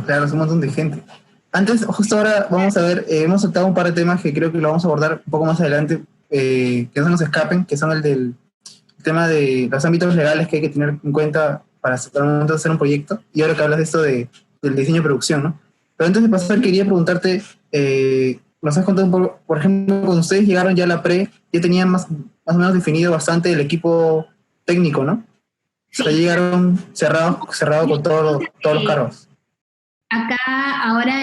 Claro, es un montón de gente. Antes, justo ahora vamos a ver, hemos saltado un par de temas que creo que lo vamos a abordar un poco más adelante, que no se nos escapen, que son el tema de los ámbitos legales que hay que tener en cuenta para hacer un proyecto. Y ahora que hablas de esto del diseño y producción, ¿no? Pero antes de pasar, quería preguntarte, nos has contado un poco, por ejemplo, cuando ustedes llegaron ya a la pre, ya tenían más o menos definido bastante el equipo técnico, ¿no? Sí. O sea, llegaron cerrado con todos los cargos. Acá ahora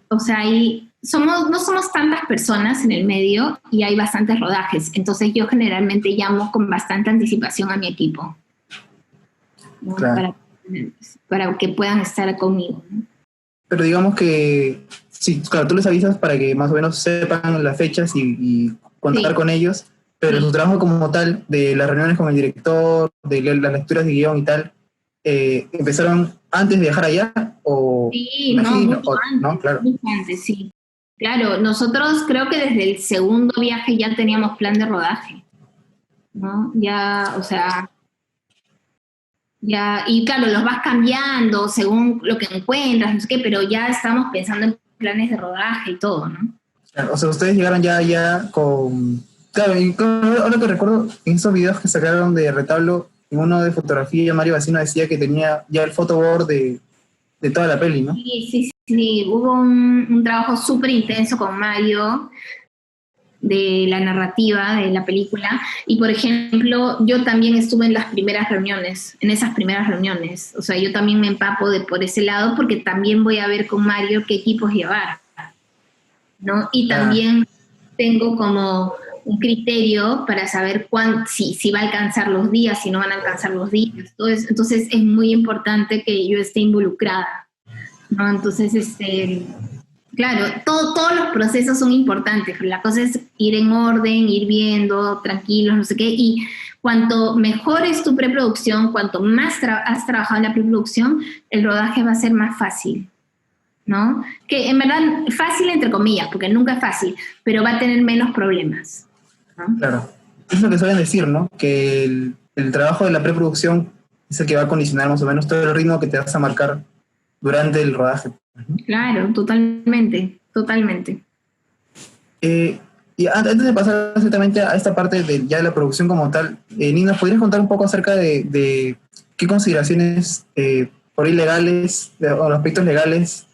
o sea, no somos tantas personas en el medio y hay bastantes rodajes, entonces yo generalmente llamo con bastante anticipación a mi equipo, ¿no? Claro. Para que puedan estar conmigo, ¿no? Pero digamos que, sí, claro, tú les avisas para que más o menos sepan las fechas y contar con ellos, pero su trabajo como tal, de las reuniones con el director, de las lecturas de guión y tal, ¿empezaron antes de viajar allá? O, sí, imagino, mucho antes, ¿no? Claro. Mucho antes, sí. Claro, nosotros creo que desde el segundo viaje ya teníamos plan de rodaje, ¿no? Ya, o sea, ya, y claro, los vas cambiando según lo que encuentras, no sé qué, pero ya estamos pensando en planes de rodaje y todo, ¿no? Claro, o sea, ustedes llegaron ya con... Claro, y ahora que recuerdo, en esos videos que sacaron de Retablo, en uno de fotografía, Mario Bacino decía que tenía ya el photoboard de toda la peli, ¿no? Sí, hubo un trabajo súper intenso con Mario de la narrativa de la película y, por ejemplo, yo también estuve en esas primeras reuniones, o sea, yo también me empapo por ese lado porque también voy a ver con Mario qué equipos llevar, ¿no? Y también tengo como un criterio para saber si va a alcanzar los días, si no van a alcanzar los días. Entonces es muy importante que yo esté involucrada, ¿no? Entonces, claro, todos los procesos son importantes. La cosa es ir en orden, ir viendo, tranquilos, no sé qué. Y cuanto mejor es tu preproducción, cuanto más has trabajado en la preproducción, el rodaje va a ser más fácil, ¿no? Que en verdad fácil entre comillas, porque nunca es fácil, pero va a tener menos problemas, ¿no? Claro, es lo que suelen decir, ¿no? Que el trabajo de la preproducción es el que va a condicionar más o menos todo el ritmo que te vas a marcar durante el rodaje. Claro, totalmente. Y antes de pasar exactamente a esta parte de la producción como tal, Nina, ¿podrías contar un poco acerca de qué consideraciones por ahí legales, o los aspectos legales,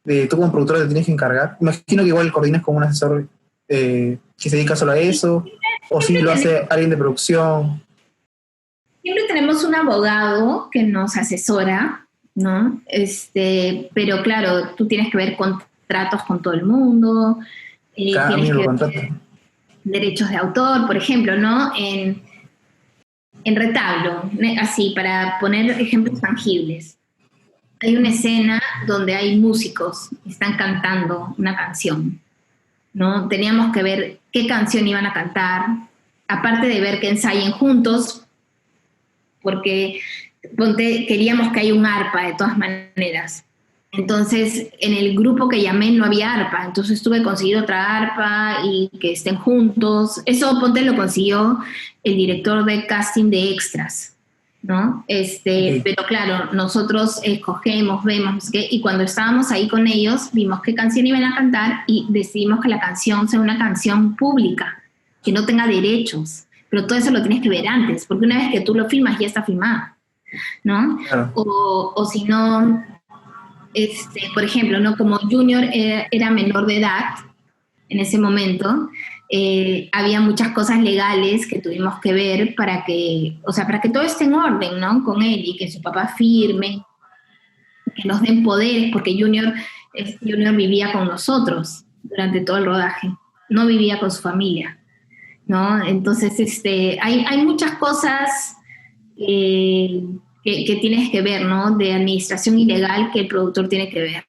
tú como productora te tienes que encargar? Imagino que igual coordinas con un asesor que se dedica solo a eso, o si lo hace alguien de producción. Siempre tenemos un abogado que nos asesora, ¿no? Pero claro, tú tienes que ver contratos con todo el mundo. Cada amigo contrato. derechos de autor, por ejemplo, ¿no? En Retablo, así, para poner ejemplos tangibles. Hay una escena donde hay músicos que están cantando una canción, ¿no? Teníamos que ver qué canción iban a cantar, aparte de ver que ensayen juntos, porque queríamos que haya un arpa de todas maneras. Entonces, en el grupo que llamé no había arpa, entonces tuve que conseguir otra arpa y que estén juntos. Eso, lo consiguió el director de casting de extras, ¿no? Okay. Pero claro, nosotros escogemos, vemos, no sé qué, y cuando estábamos ahí con ellos, vimos qué canción iban a cantar y decidimos que la canción sea una canción pública, que no tenga derechos. Pero todo eso lo tienes que ver antes, porque una vez que tú lo filmas, ya está filmado, ¿no? Claro. O si no, por ejemplo, ¿no? Como Junior era menor de edad en ese momento, había muchas cosas legales que tuvimos que ver para que, o sea, para que todo esté en orden, ¿no? Con él y que su papá firme, que nos den poderes, porque Junior vivía con nosotros durante todo el rodaje, no vivía con su familia, ¿no? Entonces, hay muchas cosas que tienes que ver, ¿no? De administración ilegal que el productor tiene que ver.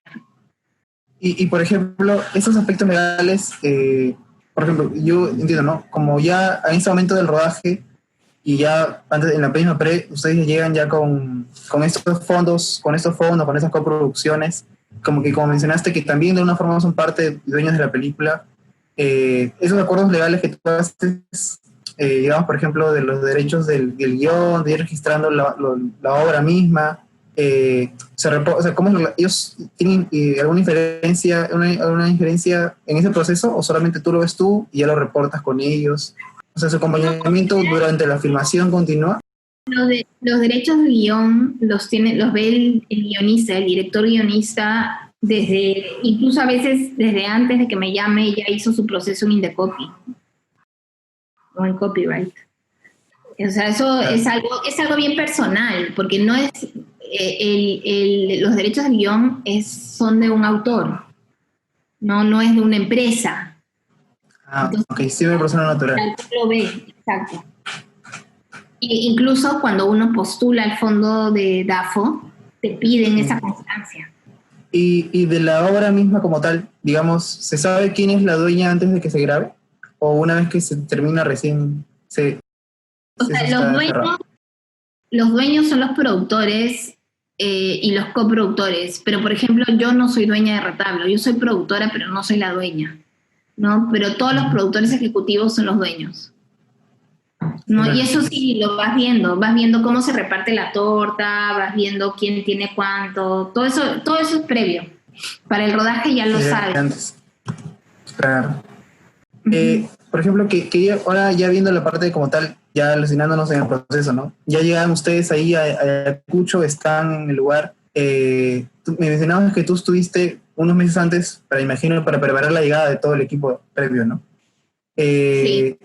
Y por ejemplo, esos aspectos legales, por ejemplo, yo entiendo, ¿no? Como ya en ese momento del rodaje y ya antes en la misma ustedes llegan ya con estos fondos, con esas coproducciones, como que como mencionaste que también de una forma son parte dueños de la película, esos acuerdos legales que tú haces, digamos, por ejemplo, de los derechos del guión, de ir registrando la obra misma, o sea, ¿cómo ellos tienen alguna injerencia en ese proceso o solamente tú lo ves tú y ya lo reportas con ellos? O sea, su acompañamiento durante la filmación continúa. Los derechos de guión los ve el guionista, el director guionista, incluso a veces desde antes de que me llame, ya hizo su proceso en Indecopy o en copyright. O sea, eso es algo bien personal, porque no es los derechos de guión son de un autor, no es de una empresa. Entonces, ok, sí, una persona natural. Lo ve, exacto. Incluso cuando uno postula al fondo de DAFO, te piden esa constancia. Y de la obra misma como tal, digamos, ¿se sabe quién es la dueña antes de que se grabe? ¿O una vez que se termina recién los dueños son los productores y los coproductores, pero por ejemplo yo no soy dueña de Retablo, yo soy productora pero no soy la dueña, ¿no? Pero todos los productores ejecutivos son los dueños, ¿no? Y eso sí, lo vas viendo cómo se reparte la torta, vas viendo quién tiene cuánto, todo eso es previo. Para el rodaje ya lo sabes. Antes. Claro. Por ejemplo, que ahora ya viendo la parte como tal, ya alucinándonos en el proceso, ¿no? Ya llegan ustedes ahí a Ayacucho, están en el lugar. Me mencionabas que tú estuviste unos meses antes, imagino, para preparar la llegada de todo el equipo previo, ¿no? Sí.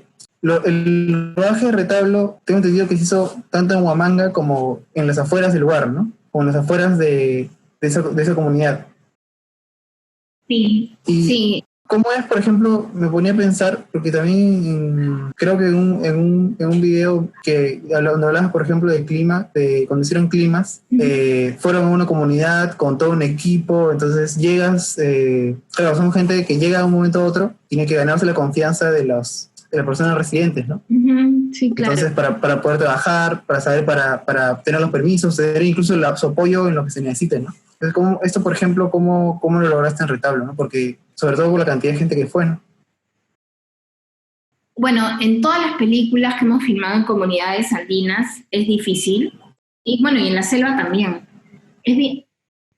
El rodaje de Retablo, tengo entendido que se hizo tanto en Huamanga como en las afueras del lugar, ¿no? Como en las afueras de esa comunidad. Sí, sí. ¿Cómo es, por ejemplo, me ponía a pensar, porque también creo que en un video donde hablabas, por ejemplo, del clima, cuando hicieron climas, fueron a una comunidad con todo un equipo, entonces llegas, claro, son gente que llega de un momento a otro, tiene que ganarse la confianza de las personas residentes, ¿no? Sí, claro. Entonces, para poder trabajar, para saber, para obtener los permisos, tener incluso su apoyo en lo que se necesite, ¿no? Entonces, esto, por ejemplo, ¿cómo lo lograste en Retablo, ¿no? Porque, sobre todo por la cantidad de gente que fue, ¿no? Bueno, en todas las películas que hemos filmado en comunidades andinas es difícil. Y bueno, y en la selva también. Y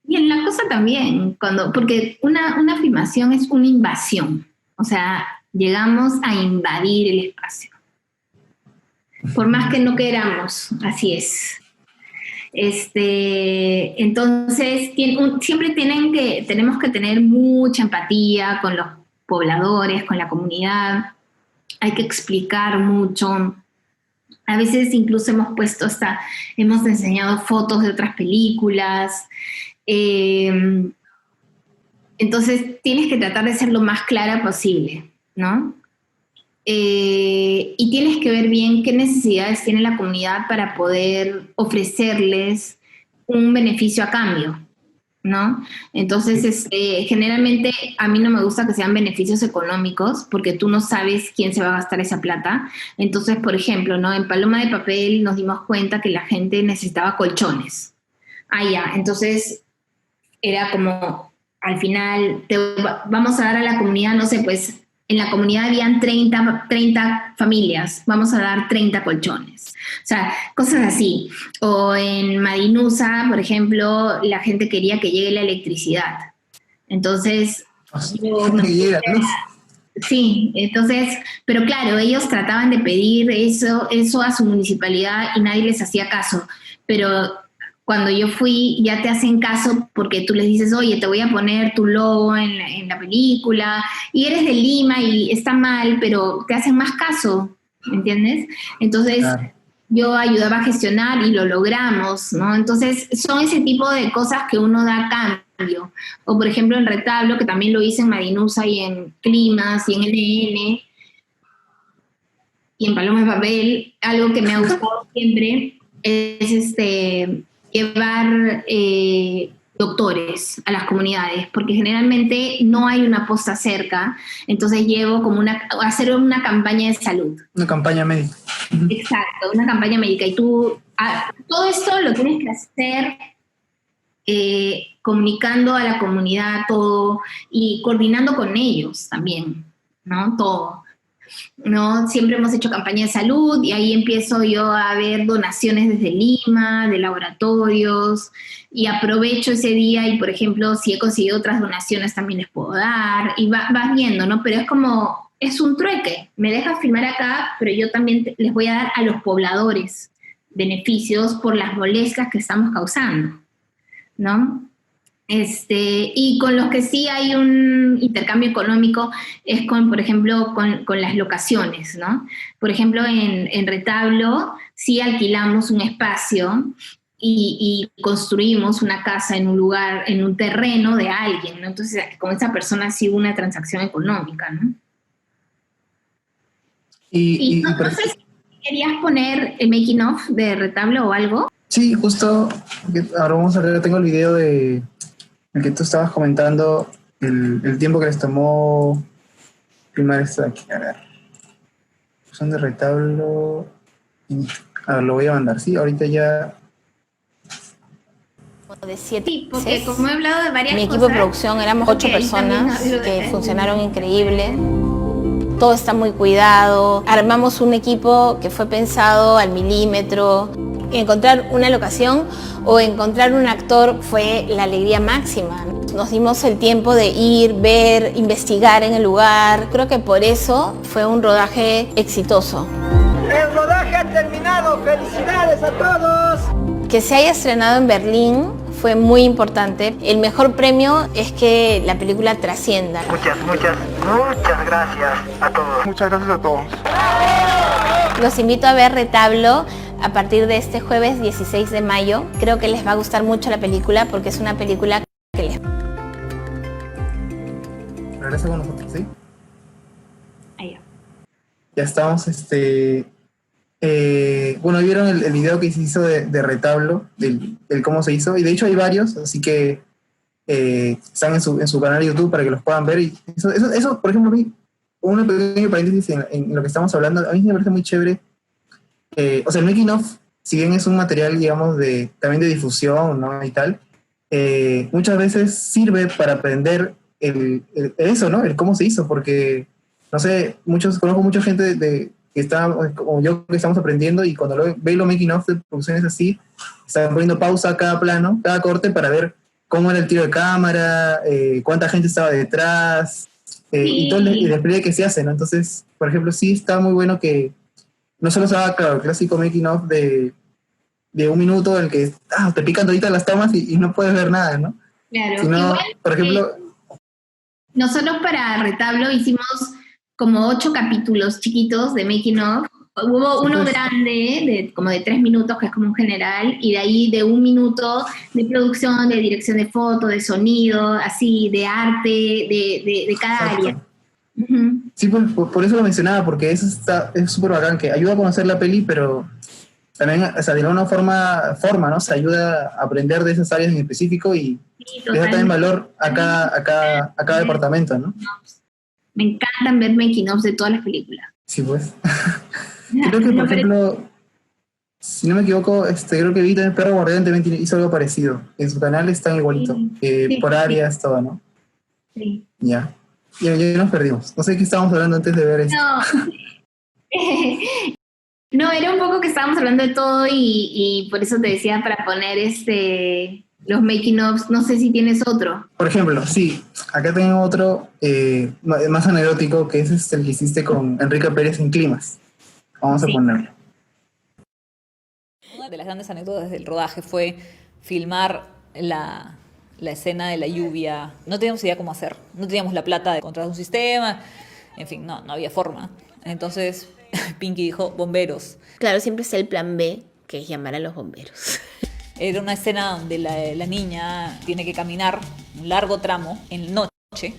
en la cosa también, porque una filmación es una invasión. O sea, llegamos a invadir el espacio. Por más que no queramos, así es. Entonces, siempre tenemos que tener mucha empatía con los pobladores, con la comunidad. Hay que explicar mucho. A veces incluso hemos enseñado fotos de otras películas. Entonces, tienes que tratar de ser lo más clara posible, ¿no? y tienes que ver bien qué necesidades tiene la comunidad para poder ofrecerles un beneficio a cambio, ¿no? Entonces, generalmente a mí no me gusta que sean beneficios económicos porque tú no sabes quién se va a gastar esa plata. Entonces, por ejemplo, ¿no? En Paloma de Papel nos dimos cuenta que la gente necesitaba colchones. Ah, ya, entonces era como, al final, vamos a dar a la comunidad, no sé, pues en la comunidad habían 30 familias, vamos a dar 30 colchones. O sea, cosas así. O en Madinusa, por ejemplo, la gente quería que llegue la electricidad. Entonces, sí, entonces, pero claro, ellos trataban de pedir eso a su municipalidad y nadie les hacía caso. Pero cuando yo fui, ya te hacen caso porque tú les dices, oye, te voy a poner tu logo en la película, y eres de Lima y está mal, pero te hacen más caso, ¿me entiendes? Entonces, claro, yo ayudaba a gestionar y lo logramos, ¿no? Entonces, son ese tipo de cosas que uno da a cambio. O, por ejemplo, en Retablo, que también lo hice en Madinusa y en Climas y en NN, y en Paloma de Papel, algo que me ha gustado siempre es llevar doctores a las comunidades, porque generalmente no hay una posta cerca, entonces llevo como hacer una campaña de salud. Una campaña médica. Exacto, una campaña médica. Y tú, todo esto lo tienes que hacer comunicando a la comunidad todo y coordinando con ellos también, ¿no? Todo. ¿No? Siempre hemos hecho campaña de salud y ahí empiezo yo a ver donaciones desde Lima, de laboratorios, y aprovecho ese día y, por ejemplo, si he conseguido otras donaciones también les puedo dar, y vas viendo, ¿no? Pero es como, es un trueque, me dejas filmar acá, pero yo también les voy a dar a los pobladores beneficios por las molestias que estamos causando, ¿no? Y con los que sí hay un intercambio económico es con, por ejemplo, con las locaciones, ¿no? Por ejemplo, en Retablo sí alquilamos un espacio y construimos una casa en un lugar, en un terreno de alguien, ¿no? Entonces, con esa persona sí hubo una transacción económica, ¿no? Y no sé si querías poner el making of de Retablo o algo. Sí, justo, ahora vamos a ver, tengo el video de el que tú estabas comentando, el tiempo que les tomó filmar esto de aquí. A ver, son de Retablo. A ver, lo voy a mandar, sí, ahorita ya. De 7 sí, porque como he hablado de varias mi equipo de producción éramos 8 personas que funcionaron increíble. Todo está muy cuidado. Armamos un equipo que fue pensado al milímetro. Encontrar una locación o encontrar un actor fue la alegría máxima. Nos dimos el tiempo de ir, ver, investigar en el lugar. Creo que por eso fue un rodaje exitoso. El rodaje ha terminado. ¡Felicidades a todos! Que se haya estrenado en Berlín fue muy importante. El mejor premio es que la película trascienda. Muchas gracias a todos. Muchas gracias a todos. Los invito a ver Retablo a partir de este jueves 16 de mayo. Creo que les va a gustar mucho la película porque es una película que les... Regresa con nosotros, ¿sí? Ahí. Ya estamos, bueno, vieron el video que se hizo de Retablo, del cómo se hizo, y de hecho hay varios, así que están en su canal de YouTube para que los puedan ver. Y eso por ejemplo, a mí, un pequeño paréntesis en lo que estamos hablando, a mí me parece muy chévere. O sea, el making of, si bien es un material, digamos, también de difusión, ¿no? Y tal, muchas veces sirve para aprender eso, ¿no? El cómo se hizo, porque, no sé, conozco mucha gente que está, como yo, que estamos aprendiendo, y cuando ve los making of de producciones así, están poniendo pausa a cada plano, cada corte, para ver cómo era el tiro de cámara, cuánta gente estaba detrás, y todo el despliegue que se hace, ¿no? Entonces, por ejemplo, sí está muy bueno que no solo se haga, claro, el clásico making of de un minuto en el que te pican toditas las tomas y no puedes ver nada, ¿no? Claro. Sino, igual, por ejemplo... nosotros para Retablo hicimos como 8 capítulos chiquitos de making of. Hubo uno grande, como de 3 minutos, que es como un general, y de ahí de 1 minuto de producción, de dirección de foto, de sonido, así, de arte, de cada área. Uh-huh. Sí, por eso lo mencionaba, porque eso es súper bacán, que ayuda a conocer la peli, pero también, o sea, de alguna forma, ¿no? Se ayuda a aprender de esas áreas en específico y Sí, le da también totalmente. valor a cada departamento, ¿no? Me encantan ver making of de todas las películas. Sí, pues. Creo que, por No, pero ejemplo, si no me equivoco, creo que Vita el Perro Guardián también hizo algo parecido. En su canal están igualito, sí, por sí, sí, áreas, todo, ¿no? sí. Ya. Ya nos perdimos. No sé qué estábamos hablando antes de ver esto. No, no, era un poco que estábamos hablando de todo y por eso te decía para poner los making ofs. No sé si tienes otro. Por ejemplo, sí, acá tengo otro más anecdótico, que es el que hiciste con Enrique Pérez en Climas. Vamos a Sí. ponerlo. Una de las grandes anécdotas del rodaje fue filmar la escena de la lluvia. No teníamos idea cómo hacer. No teníamos la plata de contratar un sistema. En fin, no había forma. Entonces Pinky dijo, bomberos. Claro, siempre está el plan B, que es llamar a los bomberos. Era una escena donde la niña tiene que caminar un largo tramo en noche.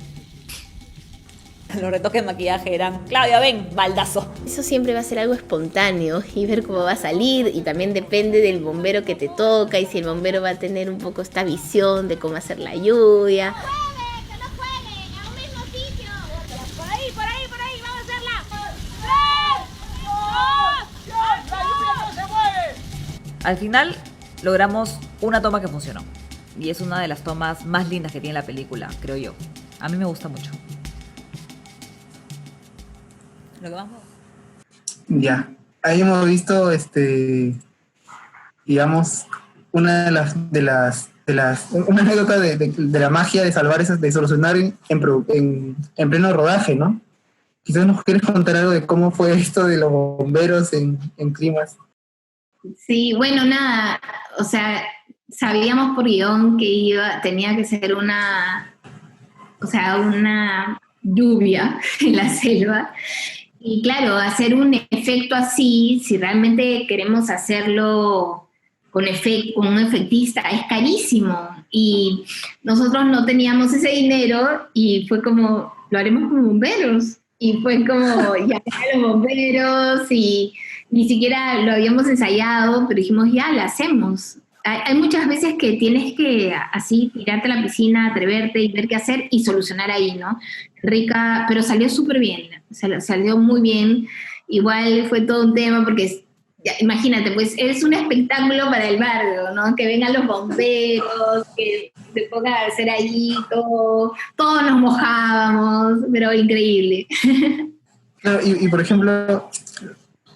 Los retoques de maquillaje eran, Claudia, ven, baldazo. Eso siempre va a ser algo espontáneo y ver cómo va a salir, y también depende del bombero que te toca y si el bombero va a tener un poco esta visión de cómo hacer la lluvia. ¡Que no jueguen! ¡A un mismo sitio! Por ahí! ¡Vamos a hacerla! ¡3! ¡2! ¡La lluvia no se mueve! Al final logramos una toma que funcionó. Y es una de las tomas más lindas que tiene la película, creo yo. A mí me gusta mucho. Lo que más me gusta. Ya. Ahí hemos visto, digamos, una una anécdota de la magia de salvar esas, de solucionar en pleno rodaje, ¿no? Quizás nos quieres contar algo de cómo fue esto de los bomberos en Climas. Sí, bueno, nada, o sea, sabíamos por guión que tenía que ser una lluvia en la selva. Y claro, hacer un efecto así, si realmente queremos hacerlo con un efectista, es carísimo. Y nosotros no teníamos ese dinero y fue como, lo haremos con bomberos. Y fue como, llamar a los bomberos y ni siquiera lo habíamos ensayado, pero dijimos, ya, lo hacemos. Hay muchas veces que tienes que así tirarte a la piscina, atreverte y ver qué hacer y solucionar ahí, ¿no? Rica, pero salió súper bien, salió muy bien. Igual fue todo un tema porque, ya, imagínate, pues es un espectáculo para el barrio, ¿no? Que vengan los bomberos, que se pongan a hacer ahí todo, todos nos mojábamos, pero increíble. Claro, y por ejemplo,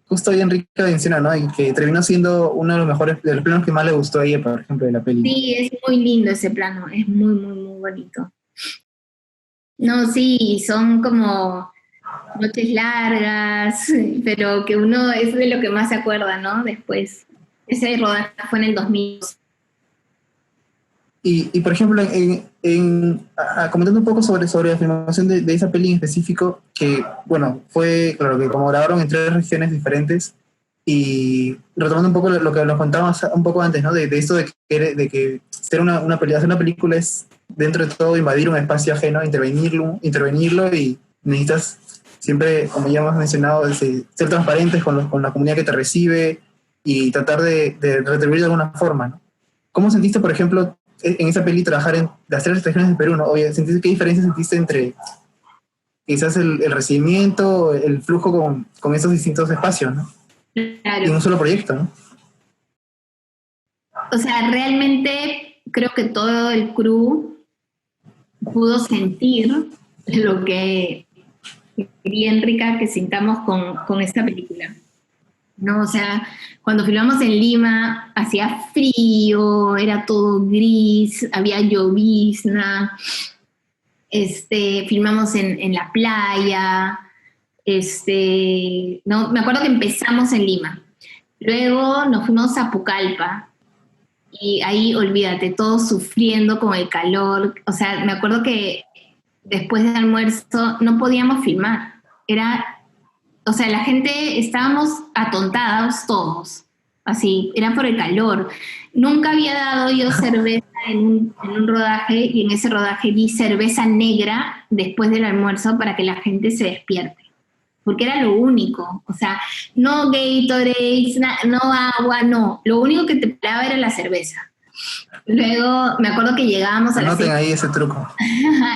justo hoy Enrique menciona, ¿no? Y que terminó siendo uno de los mejores, de los planos que más le gustó a ella, por ejemplo, de la peli. Sí, es muy lindo ese plano, es muy, muy, muy bonito. No, sí, son como noches largas, pero que uno es de lo que más se acuerda, ¿no? Después, ese rodaje fue en el 2000. Y por ejemplo, comentando un poco sobre la filmación de esa peli en específico, que, bueno, fue, claro, que como grabaron en 3 regiones diferentes, y retomando un poco lo que nos contábamos un poco antes, ¿no? De esto de que hacer una película es, dentro de todo, invadir un espacio ajeno, intervenirlo, y necesitas siempre, como ya hemos mencionado, ser transparentes con la comunidad que te recibe y tratar de retribuir de alguna forma, ¿no? ¿Cómo sentiste, por ejemplo, en esa peli trabajar en las 3 regiones de Perú, ¿no? Oye, ¿qué diferencia sentiste entre quizás el recibimiento, el flujo con esos distintos espacios, ¿no? Claro. Y en un solo proyecto, ¿no? O sea, realmente creo que todo el crew pudo sentir lo que quería Enrica que sintamos con esta película. ¿No? O sea, cuando filmamos en Lima hacía frío, era todo gris, había llovizna, filmamos en la playa, no, me acuerdo que empezamos en Lima, luego nos fuimos a Pucallpa y ahí, olvídate, todos sufriendo con el calor. O sea, me acuerdo que después del almuerzo no podíamos filmar, o sea, la gente, estábamos atontados todos, así, era por el calor. Nunca había dado yo cerveza en un rodaje, y en ese rodaje di cerveza negra después del almuerzo para que la gente se despierte, porque era lo único, o sea, no Gatorade, no agua, no, lo único que te paraba era la cerveza. Luego me acuerdo que llegábamos a las Anoten ahí ese truco.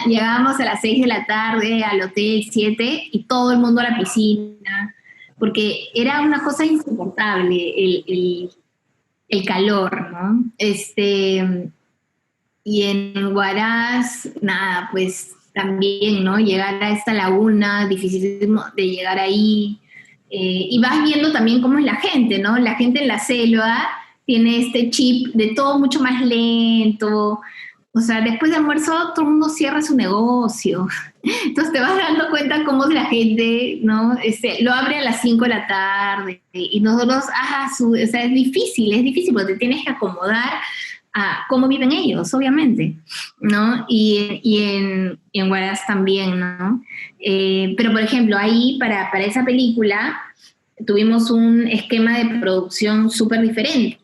llegábamos a las 6 de la tarde al hotel 7 y todo el mundo a la piscina, porque era una cosa insoportable el calor, ¿no? Y en Huaraz, nada, pues también, ¿no? Llegar a esta laguna, dificilísimo de llegar ahí, y vas viendo también cómo es la gente, ¿no? La gente en la selva tiene este chip de todo mucho más lento. O sea, después de almuerzo todo el mundo cierra su negocio. Entonces te vas dando cuenta cómo la gente, ¿no? Lo abre a las 5 de la tarde y nosotros, o sea, es difícil porque te tienes que acomodar a cómo viven ellos, obviamente, ¿no? Y en Huaraz también, ¿no? Pero, por ejemplo, ahí para esa película tuvimos un esquema de producción súper diferente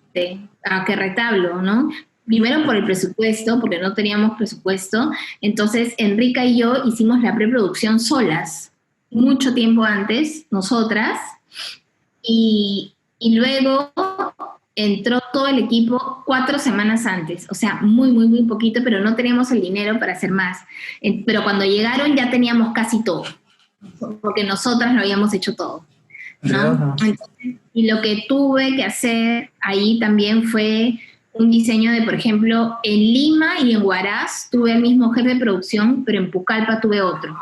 a Que Retablo, ¿no? Primero por el presupuesto, porque no teníamos presupuesto. Entonces, Enrica y yo hicimos la preproducción solas, mucho tiempo antes, nosotras, y luego entró todo el equipo 4 semanas antes, o sea, muy, muy, muy poquito, pero no teníamos el dinero para hacer más. Pero cuando llegaron ya teníamos casi todo, porque nosotras lo habíamos hecho todo, ¿no? Entonces, y lo que tuve que hacer ahí también fue un diseño de, por ejemplo, en Lima y en Huaraz tuve el mismo jefe de producción, pero en Pucallpa tuve otro,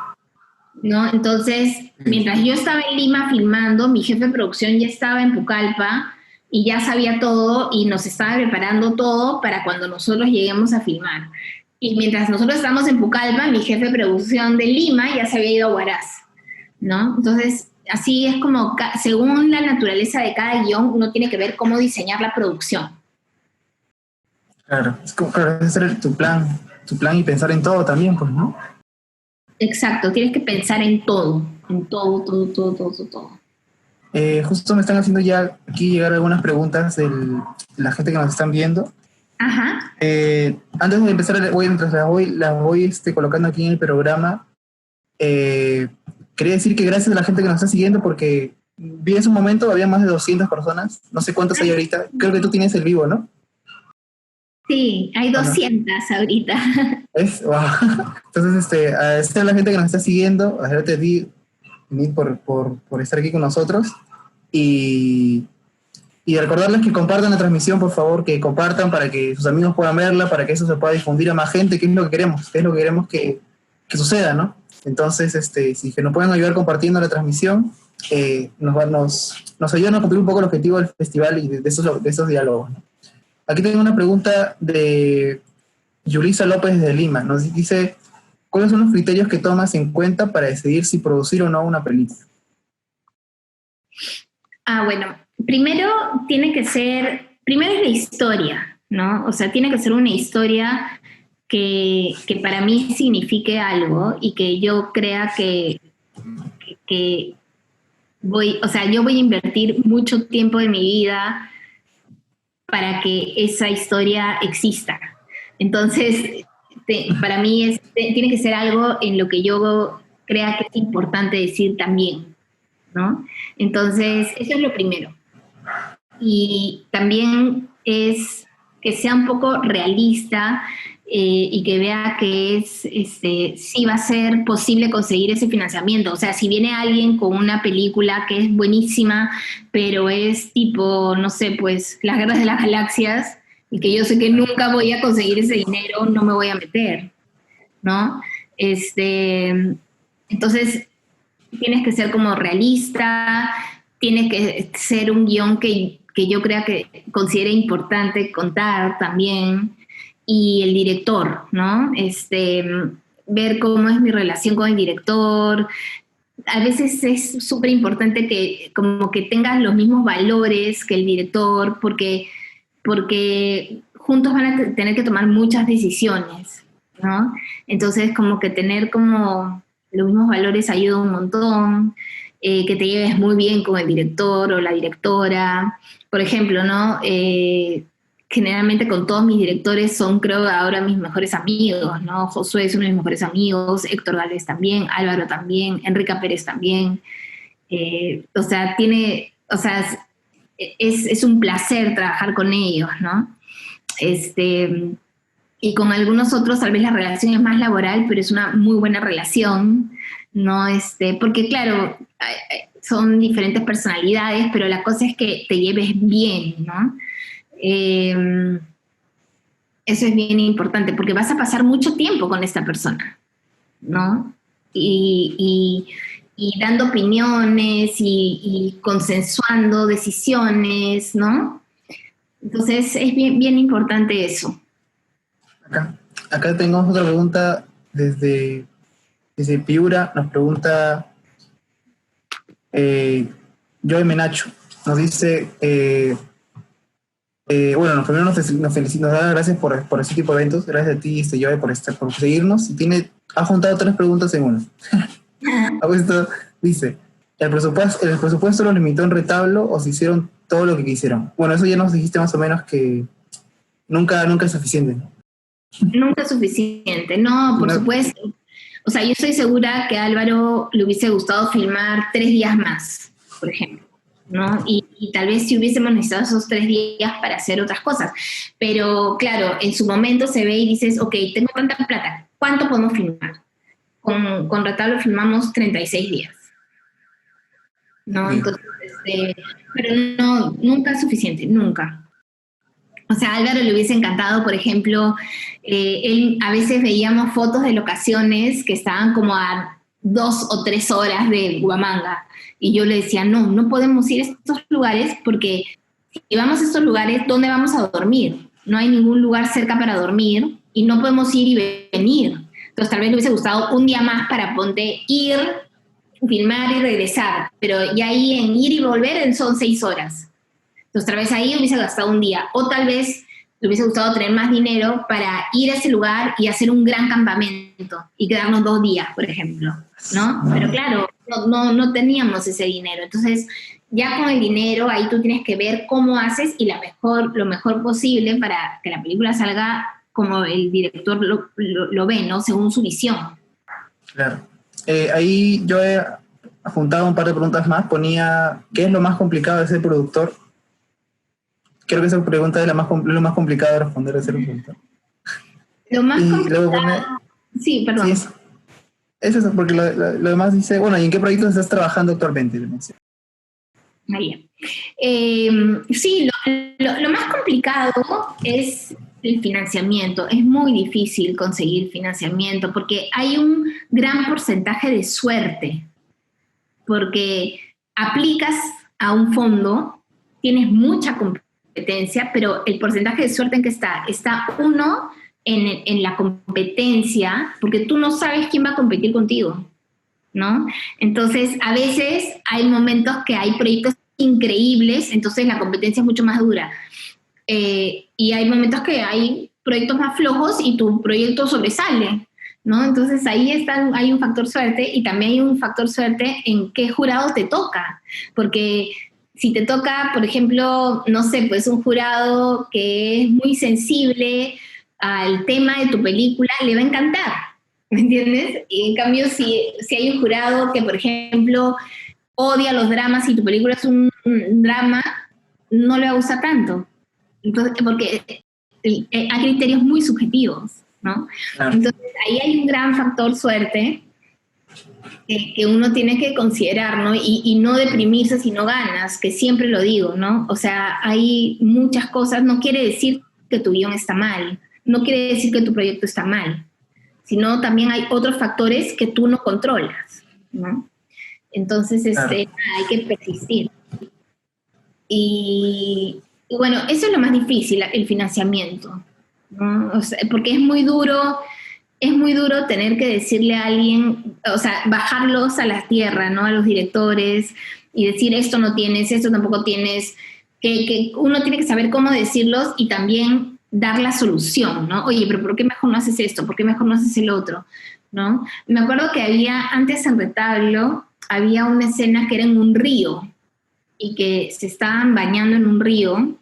¿no? Entonces, mientras yo estaba en Lima filmando, mi jefe de producción ya estaba en Pucallpa y ya sabía todo y nos estaba preparando todo para cuando nosotros lleguemos a filmar. Y mientras nosotros estábamos en Pucallpa, mi jefe de producción de Lima ya se había ido a Huaraz, ¿no? Entonces, así es como, según la naturaleza de cada guión, uno tiene que ver cómo diseñar la producción. Claro, es como, claro, hacer tu plan y pensar en todo también, pues, ¿no? Exacto, tienes que pensar en todo, todo. Justo me están haciendo ya aquí llegar algunas preguntas de la gente que nos están viendo. Ajá. Antes de empezar, mientras las voy colocando aquí en el programa, quería decir que gracias a la gente que nos está siguiendo, porque vi en su momento, había más de 200 personas, no sé cuántas hay ahorita, creo que tú tienes el vivo, ¿no? Sí, hay 200 ahorita. ¿Es? Wow. Entonces, agradecer a la gente que nos está siguiendo, agradecerte a ti por estar aquí con nosotros, y recordarles que compartan la transmisión, por favor, que compartan para que sus amigos puedan verla, para que eso se pueda difundir a más gente, que es lo que queremos que suceda, ¿no? Entonces, si que nos pueden ayudar compartiendo la transmisión, nos ayudan a cumplir un poco el objetivo del festival y de esos diálogos, ¿no? Aquí tengo una pregunta de Yulisa López de Lima. Nos dice, ¿cuáles son los criterios que tomas en cuenta para decidir si producir o no una película? Bueno, primero es la historia, ¿no? O sea, tiene que ser una historia que para mí signifique algo y que yo crea que yo voy a invertir mucho tiempo de mi vida para que esa historia exista. Entonces, para mí tiene que ser algo en lo que yo crea que es importante decir también, ¿no? Entonces, eso es lo primero. Y también es que sea un poco realista y que vea que sí va a ser posible conseguir ese financiamiento. O sea, si viene alguien con una película que es buenísima, pero es tipo, no sé, pues Las Guerras de las Galaxias, y que yo sé que nunca voy a conseguir ese dinero, no me voy a meter, ¿no? Entonces, tienes que ser como realista, tienes que ser un guión que yo considere importante contar también, y el director, ¿no? Ver cómo es mi relación con el director. A veces es súper importante que como que tengas los mismos valores que el director, porque juntos van a tener que tomar muchas decisiones, ¿no? Entonces como que tener como los mismos valores ayuda un montón. que te lleves muy bien con el director o la directora. Por ejemplo, ¿no? Generalmente con todos mis directores son, creo, ahora mis mejores amigos, ¿no? Josué es uno de mis mejores amigos, Héctor Gálvez también, Álvaro también, Enrique Pérez también. O sea, es un placer trabajar con ellos, ¿no? Y con algunos otros tal vez la relación es más laboral, pero es una muy buena relación, ¿no? Porque claro, son diferentes personalidades, pero la cosa es que te lleves bien, ¿no? Eso es bien importante, porque vas a pasar mucho tiempo con esta persona, ¿no? Y dando opiniones y consensuando decisiones, ¿no? Entonces es bien, bien importante eso. Acá tengo otra pregunta desde Piura. Nos pregunta Joey Menacho. Nos dice, bueno, primero nos felicita, nos da gracias por ese tipo de eventos. Gracias a ti, Joey, por seguirnos. Y ha juntado 3 preguntas en una. Dice, ¿el presupuesto lo limitó en retablo o se hicieron todo lo que quisieron? Bueno, eso ya nos dijiste más o menos que nunca es suficiente, ¿no? Nunca es suficiente, no, por supuesto. O sea, yo estoy segura que a Álvaro le hubiese gustado filmar 3 días más, por ejemplo, ¿no? Y tal vez si hubiésemos necesitado esos 3 días para hacer otras cosas. Pero claro, en su momento se ve y dices, ok, tengo tanta plata, ¿cuánto podemos filmar? Con retablo filmamos 36 días, ¿no? Entonces, pero no, nunca es suficiente, nunca. O sea, a Álvaro le hubiese encantado, por ejemplo, él, a veces veíamos fotos de locaciones que estaban como a 2 o 3 horas de Huamanga, y yo le decía, no podemos ir a estos lugares porque si vamos a estos lugares, ¿dónde vamos a dormir? No hay ningún lugar cerca para dormir y no podemos ir y venir. Entonces tal vez le hubiese gustado un día más para ir, filmar y regresar, pero ya ahí en ir y volver son 6 horas. Entonces tal vez ahí hubiese gastado un día, o tal vez le hubiese gustado tener más dinero para ir a ese lugar y hacer un gran campamento y quedarnos 2 días, por ejemplo, ¿no? Pero claro, no teníamos ese dinero. Entonces ya con el dinero ahí tú tienes que ver cómo haces y lo mejor posible para que la película salga como el director lo ve, ¿no? Según su visión. Claro. Ahí yo he juntado un par de preguntas más. Ponía, ¿qué es lo más complicado de ser productor? Creo que esa pregunta es lo más complicado de responder de ser un productor. Lo más complicado... Sí, perdón. Sí, es eso, porque lo demás dice, bueno, ¿y en qué proyectos estás trabajando actualmente? María. Sí, lo más complicado es el financiamiento. Es muy difícil conseguir financiamiento porque hay un gran porcentaje de suerte, porque aplicas a un fondo, tienes mucha competencia, pero el porcentaje de suerte en que está uno en la competencia, porque tú no sabes quién va a competir contigo, ¿no? Entonces, a veces hay momentos que hay proyectos increíbles, entonces la competencia es mucho más dura. Y hay momentos que hay proyectos más flojos y tu proyecto sobresale, ¿no? Entonces ahí hay un factor suerte, y también hay un factor suerte en qué jurado te toca, porque si te toca, por ejemplo, no sé, pues un jurado que es muy sensible al tema de tu película, le va a encantar, ¿me entiendes? Y en cambio, si hay un jurado que, por ejemplo, odia los dramas y tu película es un drama, no le va a gustar tanto. Entonces, porque hay criterios muy subjetivos, ¿no? Claro. Entonces, ahí hay un gran factor suerte que uno tiene que considerar, ¿no? Y no deprimirse si no ganas, que siempre lo digo, ¿no? O sea, hay muchas cosas, no quiere decir que tu guión está mal, no quiere decir que tu proyecto está mal, sino también hay otros factores que tú no controlas, ¿no? Entonces, claro, hay que persistir. Y bueno, eso es lo más difícil, el financiamiento, ¿no? O sea, porque es muy duro tener que decirle a alguien, o sea, bajarlos a la tierra, ¿no? A los directores y decir, esto no tienes, esto tampoco tienes, que uno tiene que saber cómo decirlos y también dar la solución, ¿no? Oye, pero ¿por qué mejor no haces esto? ¿Por qué mejor no haces el otro? ¿No? Me acuerdo que había antes en Retablo, había una escena que era en un río y que se estaban bañando en un río,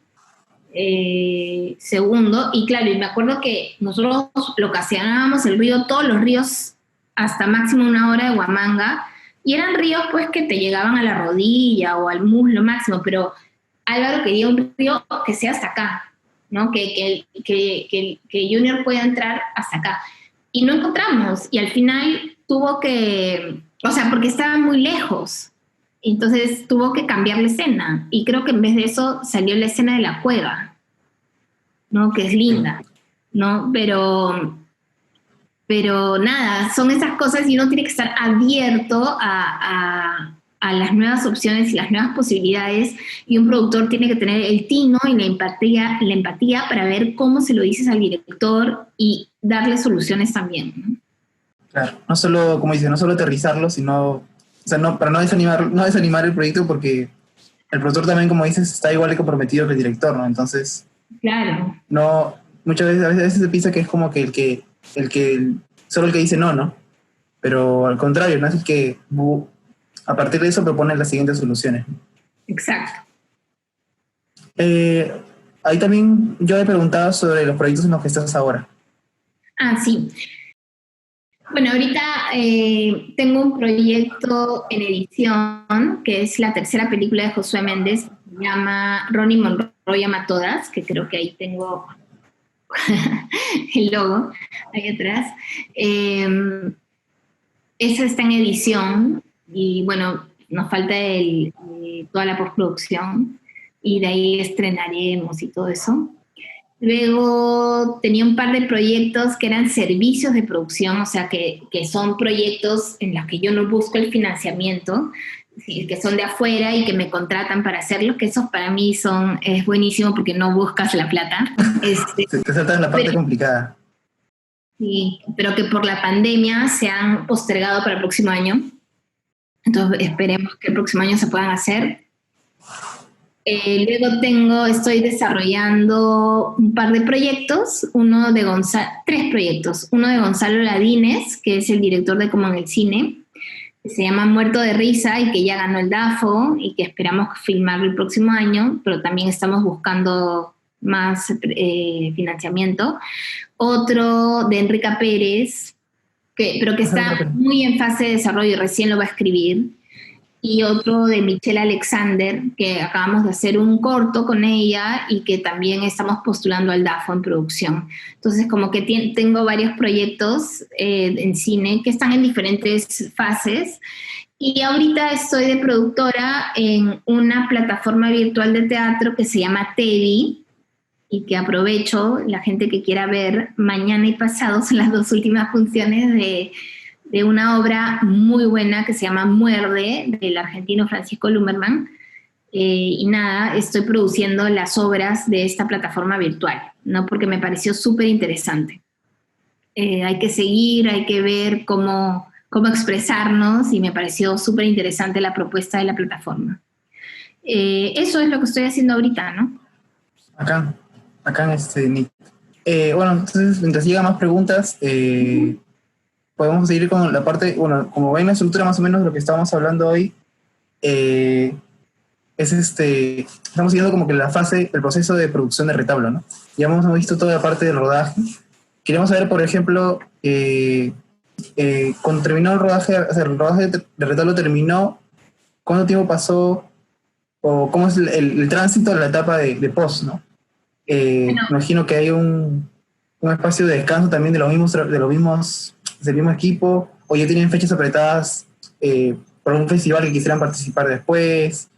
segundo, y claro, y me acuerdo que nosotros lo ocasionábamos el río, todos los ríos hasta máximo 1 hora de Huamanga, y eran ríos pues que te llegaban a la rodilla o al muslo máximo, pero Álvaro quería un río que sea hasta acá, ¿no? Que Junior pueda entrar hasta acá. Y no encontramos, y al final tuvo que, o sea, porque estaba muy lejos, entonces tuvo que cambiar la escena, y creo que en vez de eso salió la escena de la cueva, ¿no? Que es linda, ¿no? Pero nada, son esas cosas y uno tiene que estar abierto a las nuevas opciones y las nuevas posibilidades, y un productor tiene que tener el tino y la empatía para ver cómo se lo dices al director y darle soluciones también, ¿no? Claro, no solo, como dice, no solo aterrizarlo, sino, o sea, no, para no desanimar el proyecto, porque el productor también, como dices, está igual de comprometido que el director, ¿no? Entonces, claro, no, muchas veces, a veces se piensa que es como que solo el que dice no, ¿no? Pero al contrario, no es el que a partir de eso propone las siguientes soluciones. exacto. Ahí también yo he preguntado sobre los proyectos en los que estás ahora. Sí. Bueno, ahorita tengo un proyecto en edición, que es la tercera película de Josué Méndez, que se llama Ronnie Monroe llama a todas, que creo que ahí tengo el logo, ahí atrás. Esa está en edición, y bueno, nos falta toda la postproducción, y de ahí estrenaremos y todo eso. Luego tenía un par de proyectos que eran servicios de producción, o sea, que son proyectos en los que yo no busco el financiamiento, que son de afuera y que me contratan para hacerlos, que esos para mí es buenísimo porque no buscas la plata. Te saltas la parte complicada. Sí, pero que por la pandemia se han postergado para el próximo año. Entonces esperemos que el próximo año se puedan hacer. Luego estoy desarrollando un par de proyectos, tres proyectos. Uno de Gonzalo Ladines, que es el director de Como en el Cine, que se llama Muerto de Risa y que ya ganó el DAFO y que esperamos filmarlo el próximo año, pero también estamos buscando más financiamiento. Otro de Enrica Pérez, pero que está muy en fase de desarrollo y recién lo va a escribir. Y otro de Michelle Alexander, que acabamos de hacer un corto con ella y que también estamos postulando al DAFO en producción. Entonces, como que tengo varios proyectos en cine que están en diferentes fases. Y ahorita estoy de productora en una plataforma virtual de teatro que se llama Teddy, y que aprovecho, la gente que quiera ver, mañana y pasado son las 2 últimas funciones de una obra muy buena que se llama Muerde, del argentino Francisco Lumberman. Y nada, estoy produciendo las obras de esta plataforma virtual, ¿no? Porque me pareció súper interesante. Hay que seguir, hay que ver cómo expresarnos, y me pareció súper interesante la propuesta de la plataforma. Eso es lo que estoy haciendo ahorita, ¿no? Acá en Nick. Bueno, entonces, mientras llegan más preguntas, podemos seguir con la parte, bueno, como ven la estructura más o menos de lo que estábamos hablando hoy, estamos siguiendo como que el proceso de producción de Retablo, ¿no? Ya hemos visto toda la parte del rodaje. Queremos saber, por ejemplo, cuando terminó el rodaje, o sea, el rodaje de Retablo terminó, ¿cuánto tiempo pasó? O cómo es el tránsito de la etapa de post, ¿no? Imagino que hay un espacio de descanso también del mismo equipo, o ya tienen fechas apretadas por un festival que quisieran participar después.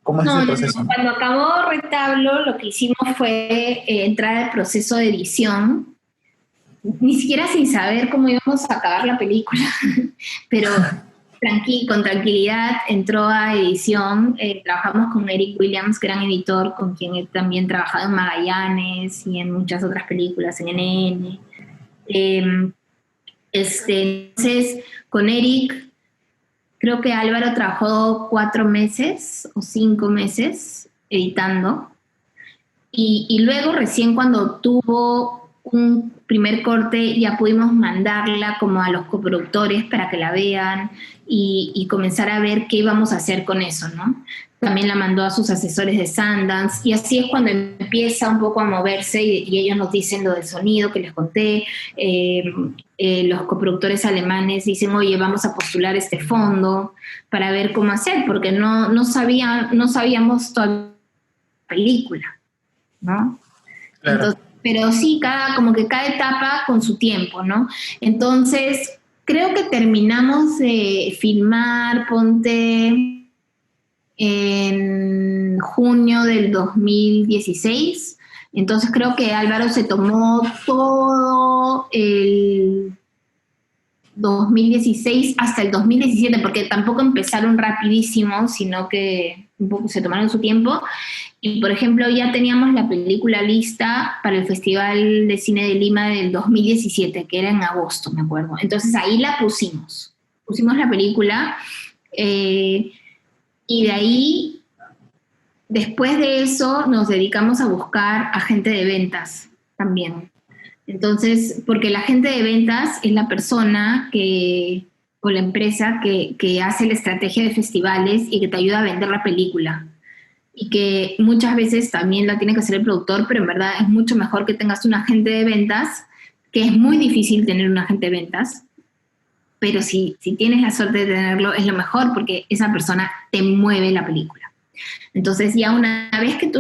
¿Cómo es ese proceso? No. Cuando acabó Retablo, lo que hicimos fue entrar al proceso de edición, ni siquiera sin saber cómo íbamos a acabar la película, pero con tranquilidad entró a edición. Trabajamos con Eric Williams, gran editor, con quien he también trabajado en Magallanes y en muchas otras películas, en NN. Entonces, con Eric, creo que Álvaro trabajó 4 meses o 5 meses editando, y luego recién cuando tuvo un primer corte, ya pudimos mandarla como a los coproductores para que la vean y comenzar a ver qué íbamos a hacer con eso, ¿no? También la mandó a sus asesores de Sundance, y así es cuando empieza un poco a moverse y ellos nos dicen lo del sonido que les conté. Los coproductores alemanes dicen, oye, vamos a postular este fondo para ver cómo hacer, porque no sabíamos toda la película, ¿no? Claro. Entonces, pero sí, como que cada etapa con su tiempo, ¿no? Entonces, creo que terminamos de filmar, ponte, en junio del 2016. Entonces creo que Álvaro se tomó todo el 2016 hasta el 2017, porque tampoco empezaron rapidísimo, sino que un poco se tomaron su tiempo. Y, por ejemplo, ya teníamos la película lista para el Festival de Cine de Lima del 2017, que era en agosto, me acuerdo. Entonces ahí la pusimos la película, y de ahí, después de eso, nos dedicamos a buscar agente de ventas también. Entonces, porque el agente de ventas es la persona o la empresa que hace la estrategia de festivales y que te ayuda a vender la película. Y que muchas veces también la tiene que hacer el productor, pero en verdad es mucho mejor que tengas un agente de ventas, que es muy difícil tener un agente de ventas, pero si tienes la suerte de tenerlo, es lo mejor, porque esa persona te mueve la película. Entonces ya una vez que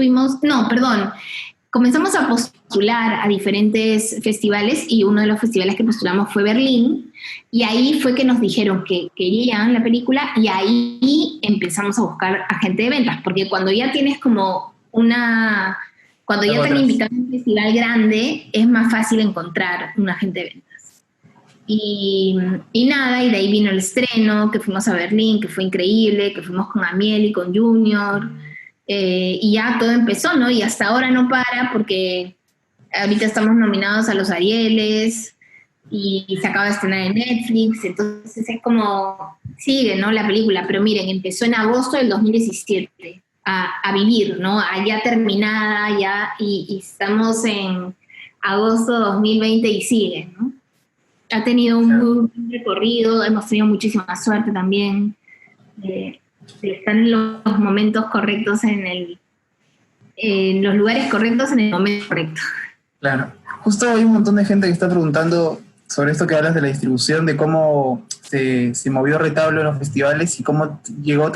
comenzamos a postular a diferentes festivales, y uno de los festivales que postulamos fue Berlín, y ahí fue que nos dijeron que querían la película, y ahí empezamos a buscar agente de ventas, porque cuando ya tienes cuando ya te han invitado a un festival grande, es más fácil encontrar un agente de ventas. Y nada, y de ahí vino el estreno, que fuimos a Berlín, que fue increíble, que fuimos con Amiel y con Junior, y ya todo empezó, ¿no? Y hasta ahora no para, porque ahorita estamos nominados a los Arieles, y se acaba de estrenar en Netflix, entonces es como, sigue, ¿no? La película, pero miren, empezó en agosto del 2017 a vivir, ¿no? Ya terminada, ya, y estamos en agosto 2020 y sigue, ¿no? Ha tenido un muy buen recorrido, hemos tenido muchísima suerte también de estar en los momentos correctos, en los lugares correctos, en el momento correcto. Claro. Justo hay un montón de gente que está preguntando sobre esto que hablas de la distribución, de cómo se movió Retablo en los festivales y cómo llegó al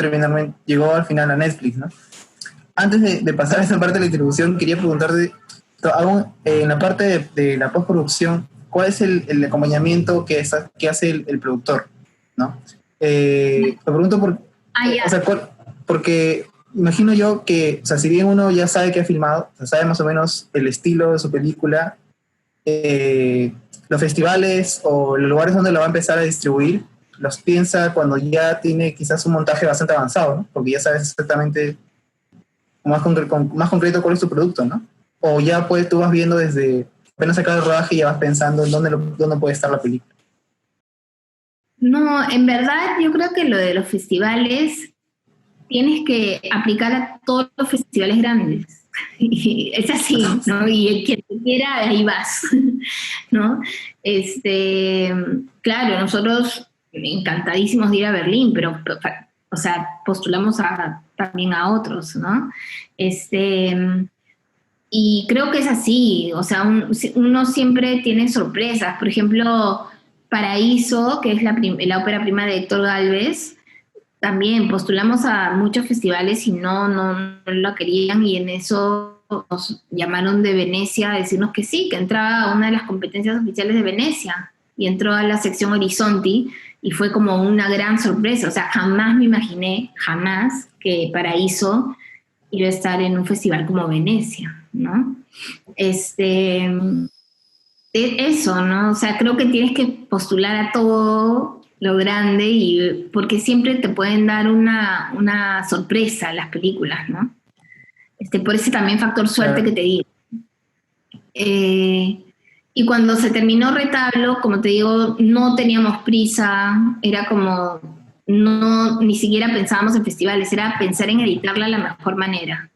final a Netflix, ¿no? Antes de pasar a esa parte de la distribución, quería preguntarte, en la parte de la postproducción, ¿cuál es el acompañamiento que hace el productor, ¿no? Lo pregunto porque imagino yo que, o sea, si bien uno ya sabe que ha filmado, o sea, sabe más o menos el estilo de su película, los festivales o los lugares donde lo va a empezar a distribuir, los piensa cuando ya tiene quizás un montaje bastante avanzado, ¿no? Porque ya sabes exactamente más concreto cuál es tu producto, ¿no? O ya tú vas viendo desde apenas acaba el rodaje y ya vas pensando en dónde puede estar la película. No, en verdad yo creo que lo de los festivales tienes que aplicar a todos los festivales grandes. Es así, ¿no? Y el que quiera, ahí vas, ¿no? Claro, nosotros encantadísimos de ir a Berlín, pero, o sea, postulamos también a otros, ¿no? Y creo que es así, o sea, uno siempre tiene sorpresas. Por ejemplo, Paraíso, que es la ópera prima de Héctor Gálvez, también postulamos a muchos festivales y no lo querían, y en eso nos llamaron de Venecia a decirnos que sí, que entraba a una de las competencias oficiales de Venecia, y entró a la sección Horizonti, y fue como una gran sorpresa. O sea, jamás me imaginé, que Paraíso iba a estar en un festival como Venecia, ¿no? Eso, ¿no? O sea, creo que tienes que postular a todo lo grande, porque siempre te pueden dar una sorpresa las películas, ¿no? Por ese también factor suerte que te digo. Y cuando se terminó Retablo, como te digo, no teníamos prisa, era como, ni siquiera pensábamos en festivales, era pensar en editarla de la mejor manera.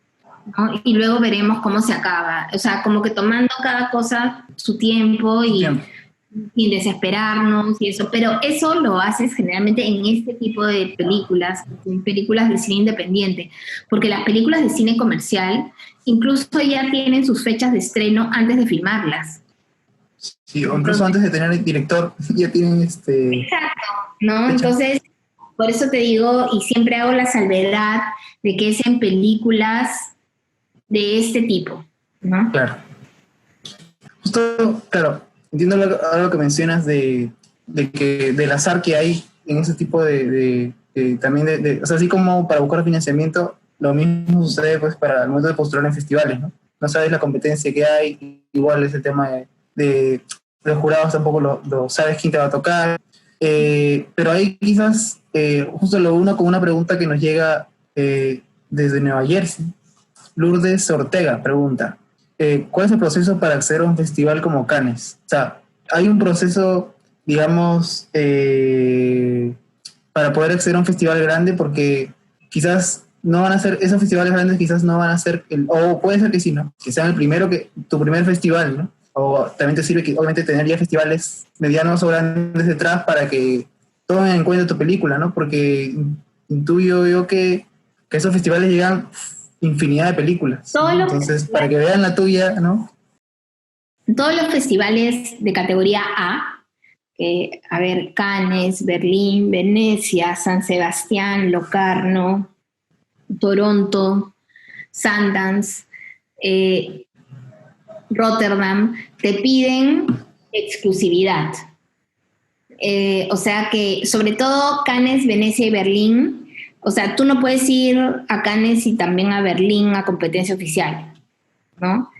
¿no? Y luego veremos cómo se acaba. O sea, como que tomando cada cosa su tiempo y Bien. sin desesperarnos y eso. Pero eso lo haces generalmente en este tipo de películas, en películas de cine independiente, porque las películas de cine comercial incluso ya tienen sus fechas de estreno antes de filmarlas. Sí, o incluso antes de tener el director, ya tienen Exacto, ¿no? fecha. Entonces, por eso te digo, y siempre hago la salvedad de que es en películas de este tipo, ¿no? Claro. Justo, claro, entiendo algo que mencionas del azar que hay en ese tipo también o sea, así como para buscar financiamiento, lo mismo sucede pues para el momento de postular en festivales, ¿no? No sabes la competencia que hay, igual es el tema de los jurados tampoco lo sabes quién te va a tocar, pero ahí quizás justo lo uno con una pregunta que nos llega desde Nueva Jersey. Lourdes Ortega pregunta, ¿cuál es el proceso para acceder a un festival como Cannes? O sea, hay un proceso, digamos, para poder acceder a un festival grande, porque quizás no van a ser, esos festivales grandes quizás no van a ser, o puede ser que sí, ¿no? Que sean tu primer festival, ¿no? O también te sirve que obviamente tener ya festivales medianos o grandes detrás para que tomen en cuenta tu película, ¿no? Porque intuyo yo que esos festivales llegan infinidad de películas, ¿no? Entonces, para que vean la tuya, ¿no? Todos los festivales de categoría A, a ver, Cannes, Berlín, Venecia, San Sebastián, Locarno, Toronto, Sundance, Rotterdam, te piden exclusividad. O sea que, sobre todo Cannes, Venecia y Berlín, o sea, tú no puedes ir a Cannes y también a Berlín a competencia oficial, ¿no?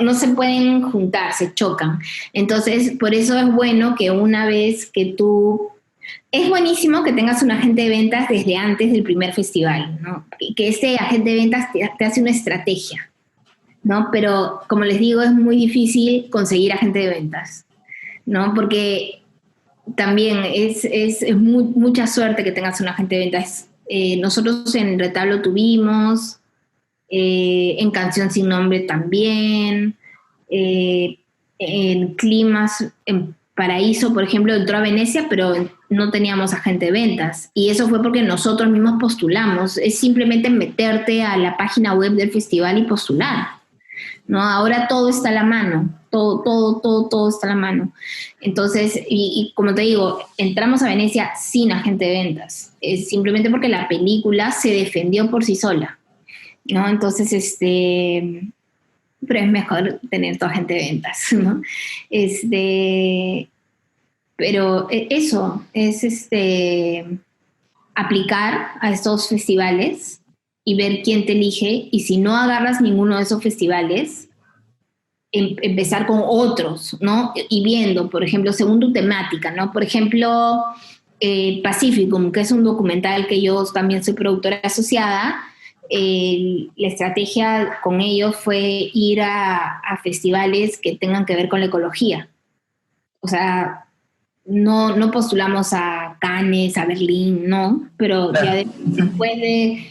No se pueden juntar, se chocan. Entonces, por eso es bueno que una vez que tú... Es buenísimo que tengas un agente de ventas desde antes del primer festival, ¿no? Y que ese agente de ventas te hace una estrategia, ¿no? Pero, como les digo, es muy difícil conseguir agente de ventas, ¿no? Porque también es mucha suerte que tengas un agente de ventas. Nosotros en Retablo tuvimos, en Canción Sin Nombre también, en Climas, en Paraíso, por ejemplo, entró a Venecia, pero no teníamos agente de ventas. Y eso fue porque nosotros mismos postulamos. Es simplemente meterte a la página web del festival y postular, ¿no? Ahora todo está a la mano, todo está a la mano. Entonces, y como te digo, entramos a Venecia sin agente de ventas, simplemente porque la película se defendió por sí sola, ¿no? Entonces, pero es mejor tener tu agente de ventas, ¿no? Pero eso es aplicar a estos festivales y ver quién te elige, y si no agarras ninguno de esos festivales, empezar con otros, ¿no? Y viendo, por ejemplo, según tu temática, ¿no? Por ejemplo, Pacificum, que es un documental que yo también soy productora asociada. La estrategia con ellos fue ir a festivales que tengan que ver con la ecología. O sea, no postulamos a Cannes, a Berlín, no, pero ya después de...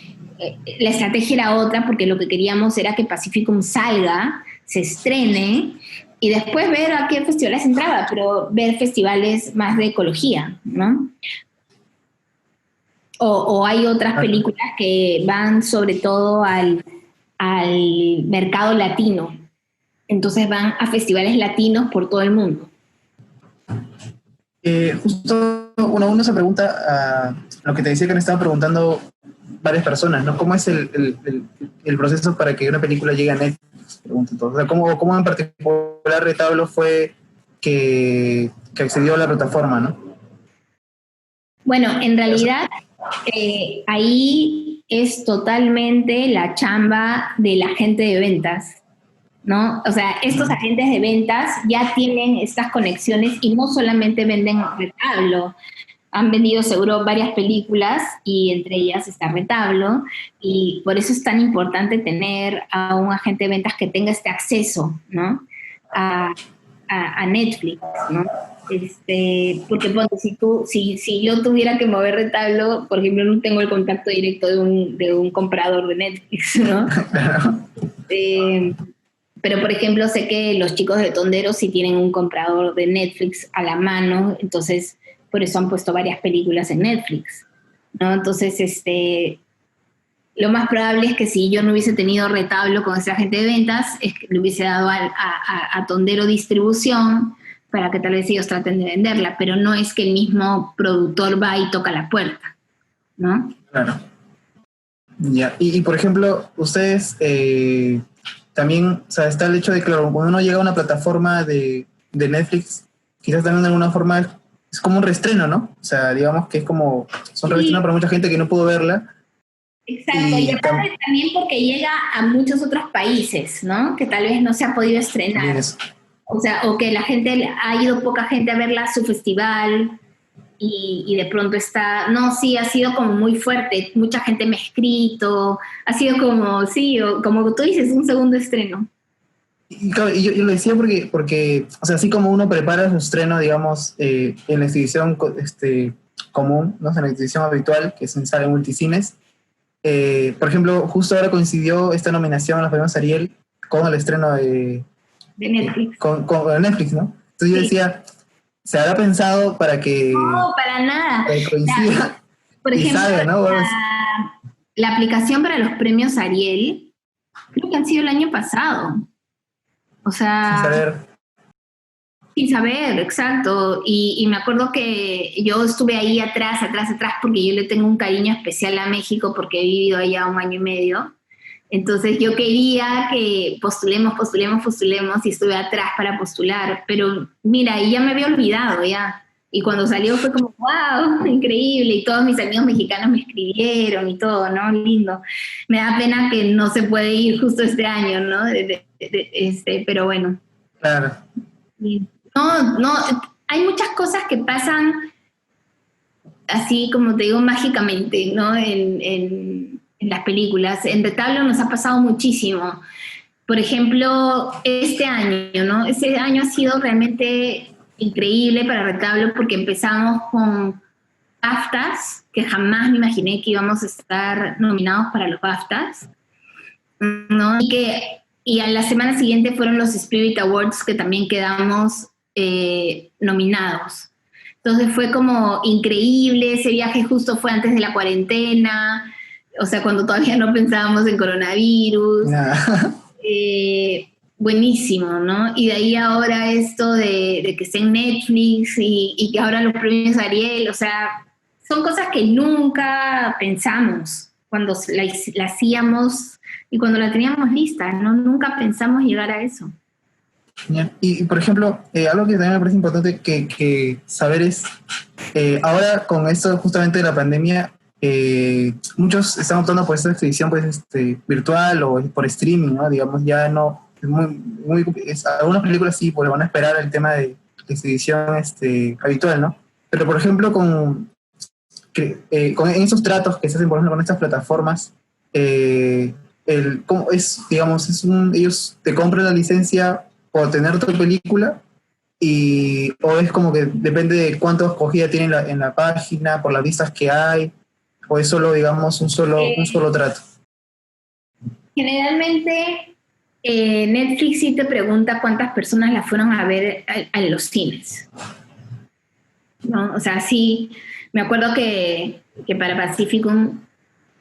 la estrategia era otra, porque lo que queríamos era que Pacificum salga, se estrene, y después ver a qué festivales entraba, pero ver festivales más de ecología, ¿no? O hay otras películas que van sobre todo al mercado latino. Entonces van a festivales latinos por todo el mundo. Justo uno se pregunta, lo que te decía que me estaban preguntando varias personas, ¿no? ¿Cómo es el proceso para que una película llegue a Netflix? Pregunto entonces. O sea, ¿cómo en particular Retablo fue que accedió a la plataforma, ¿no? Bueno, en realidad ahí es totalmente la chamba del agente de ventas, ¿no? O sea, estos agentes de ventas ya tienen estas conexiones y no solamente venden Retablo. Han vendido seguro varias películas y entre ellas está Retablo, y por eso es tan importante tener a un agente de ventas que tenga este acceso, ¿no? a Netflix, ¿no? Porque ponte, si yo tuviera que mover retablo, por ejemplo, no tengo el contacto directo de un comprador de Netflix, ¿no? Pero, por ejemplo, sé que los chicos de Tondero sí tienen un comprador de Netflix a la mano, entonces por eso han puesto varias películas en Netflix, ¿no? Entonces, lo más probable es que si yo no hubiese tenido retablo con ese agente de ventas, es que le hubiese dado a Tondero distribución para que tal vez ellos traten de venderla, pero no es que el mismo productor va y toca la puerta, ¿no? Claro. Ya. Y por ejemplo, ustedes también, o sea, está el hecho de que, claro, cuando uno llega a una plataforma de Netflix, quizás también de alguna forma es como un reestreno, ¿no? O sea, digamos que es como, son reestrenos para mucha gente que no pudo verla. Exacto, y aparte también porque llega a muchos otros países, ¿no? Que tal vez no se ha podido estrenar. O sea, o que la gente, ha ido poca gente a verla a su festival y de pronto está, no, sí, ha sido como muy fuerte, mucha gente me ha escrito, ha sido como, sí, como tú dices, un segundo estreno. Y claro, yo lo decía porque, o sea, así como uno prepara su estreno, digamos, en la exhibición común, ¿no? En la exhibición habitual, que es en sala de multicines, por ejemplo, justo ahora coincidió esta nominación a los premios Ariel con el estreno de Netflix. Con Netflix, ¿no? Entonces yo decía, ¿se habrá pensado para que... No, para nada. Para que coincida? Por ejemplo, sabe, ¿no? la aplicación para los premios Ariel, creo que han sido el año pasado. O sea... Sin saber. Sin saber, exacto. Y me acuerdo que yo estuve ahí atrás, porque yo le tengo un cariño especial a México porque he vivido allá 1 año y medio. Entonces yo quería que postulemos y estuve atrás para postular. Pero mira, y ya me había olvidado ya. Y cuando salió fue como, wow, increíble. Y todos mis amigos mexicanos me escribieron y todo, ¿no? Lindo. Me da pena que no se puede ir justo este año, ¿no? Pero bueno. Claro. No, hay muchas cosas que pasan así, como te digo, mágicamente, ¿no? En las películas. En Retablo nos ha pasado muchísimo. Por ejemplo, este año, ¿no? Este año ha sido realmente increíble para Retablo porque empezamos con BAFTAs, que jamás me imaginé que íbamos a estar nominados para los BAFTAs, ¿no? Y a la semana siguiente fueron los Spirit Awards, que también quedamos nominados. Entonces fue como increíble, ese viaje justo fue antes de la cuarentena, o sea, cuando todavía no pensábamos en coronavirus. Buenísimo, ¿no? Y de ahí ahora esto de que esté en Netflix y que ahora los premios Ariel, o sea, son cosas que nunca pensamos cuando la hacíamos y cuando la teníamos lista, ¿no? Nunca pensamos llegar a eso. Y por ejemplo, algo que también me parece importante que saber es, ahora con esto justamente de la pandemia, muchos están optando por esta exhibición pues, virtual o por streaming, ¿no? Digamos, ya no, algunas películas sí, pues van a esperar el tema de exhibición habitual, ¿no? Pero por ejemplo, con en esos tratos que se hacen, por ejemplo, con estas plataformas, ¿cómo es, digamos, ellos te compran la licencia por tener tu película o es como que depende de cuánta acogida tiene en la página, por las vistas que hay, o es solo, digamos, un solo trato? Generalmente Netflix sí te pregunta cuántas personas la fueron a ver a los cines, ¿no? O sea, sí, me acuerdo que para Pacificum,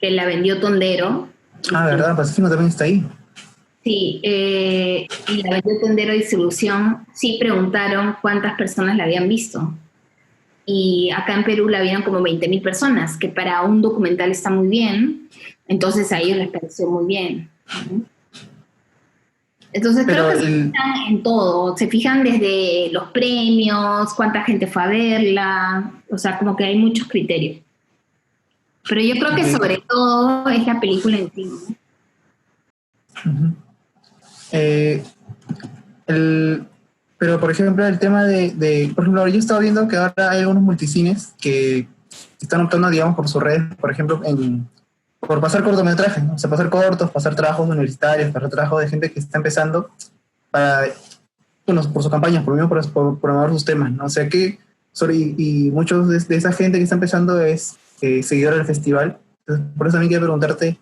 que la vendió Tondero. ¿Verdad? Pacificum también está ahí. Sí, y la vendió Tondero Distribución, sí preguntaron cuántas personas la habían visto. Y acá en Perú la vieron como 20.000 personas, que para un documental está muy bien, entonces a ellos les pareció muy bien. Entonces creo que se fijan en todo, se fijan desde los premios, cuánta gente fue a verla, o sea, como que hay muchos criterios. Pero yo creo que sobre todo es la película en sí, ¿no? Uh-huh. Pero, por ejemplo, el tema por ejemplo, yo he estado viendo que ahora hay algunos multicines que están optando, digamos, por sus redes, por ejemplo, por pasar cortometrajes, ¿no? O sea, pasar cortos, pasar trabajos universitarios, pasar trabajos de gente que está empezando para bueno, por sus campañas, por lo menos por promover sus temas, ¿no? O sea que, y muchos de esa gente que está empezando es seguidor del festival. Entonces, por eso también quería preguntarte,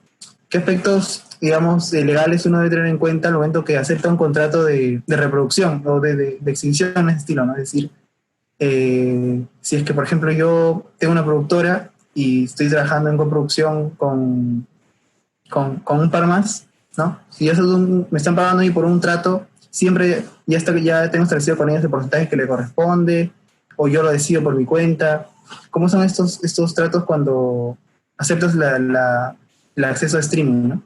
¿qué aspectos, digamos, legales uno debe tener en cuenta al momento que acepta un contrato de reproducción o de exhibición en ese estilo, ¿no? Es decir, si es que, por ejemplo, yo tengo una productora y estoy trabajando en coproducción con un par más, ¿no? Si ya me están pagando ahí por un trato, siempre ya tengo establecido con ellos el porcentaje que le corresponde, o yo lo decido por mi cuenta. ¿Cómo son estos tratos cuando aceptas el acceso a streaming, ¿no?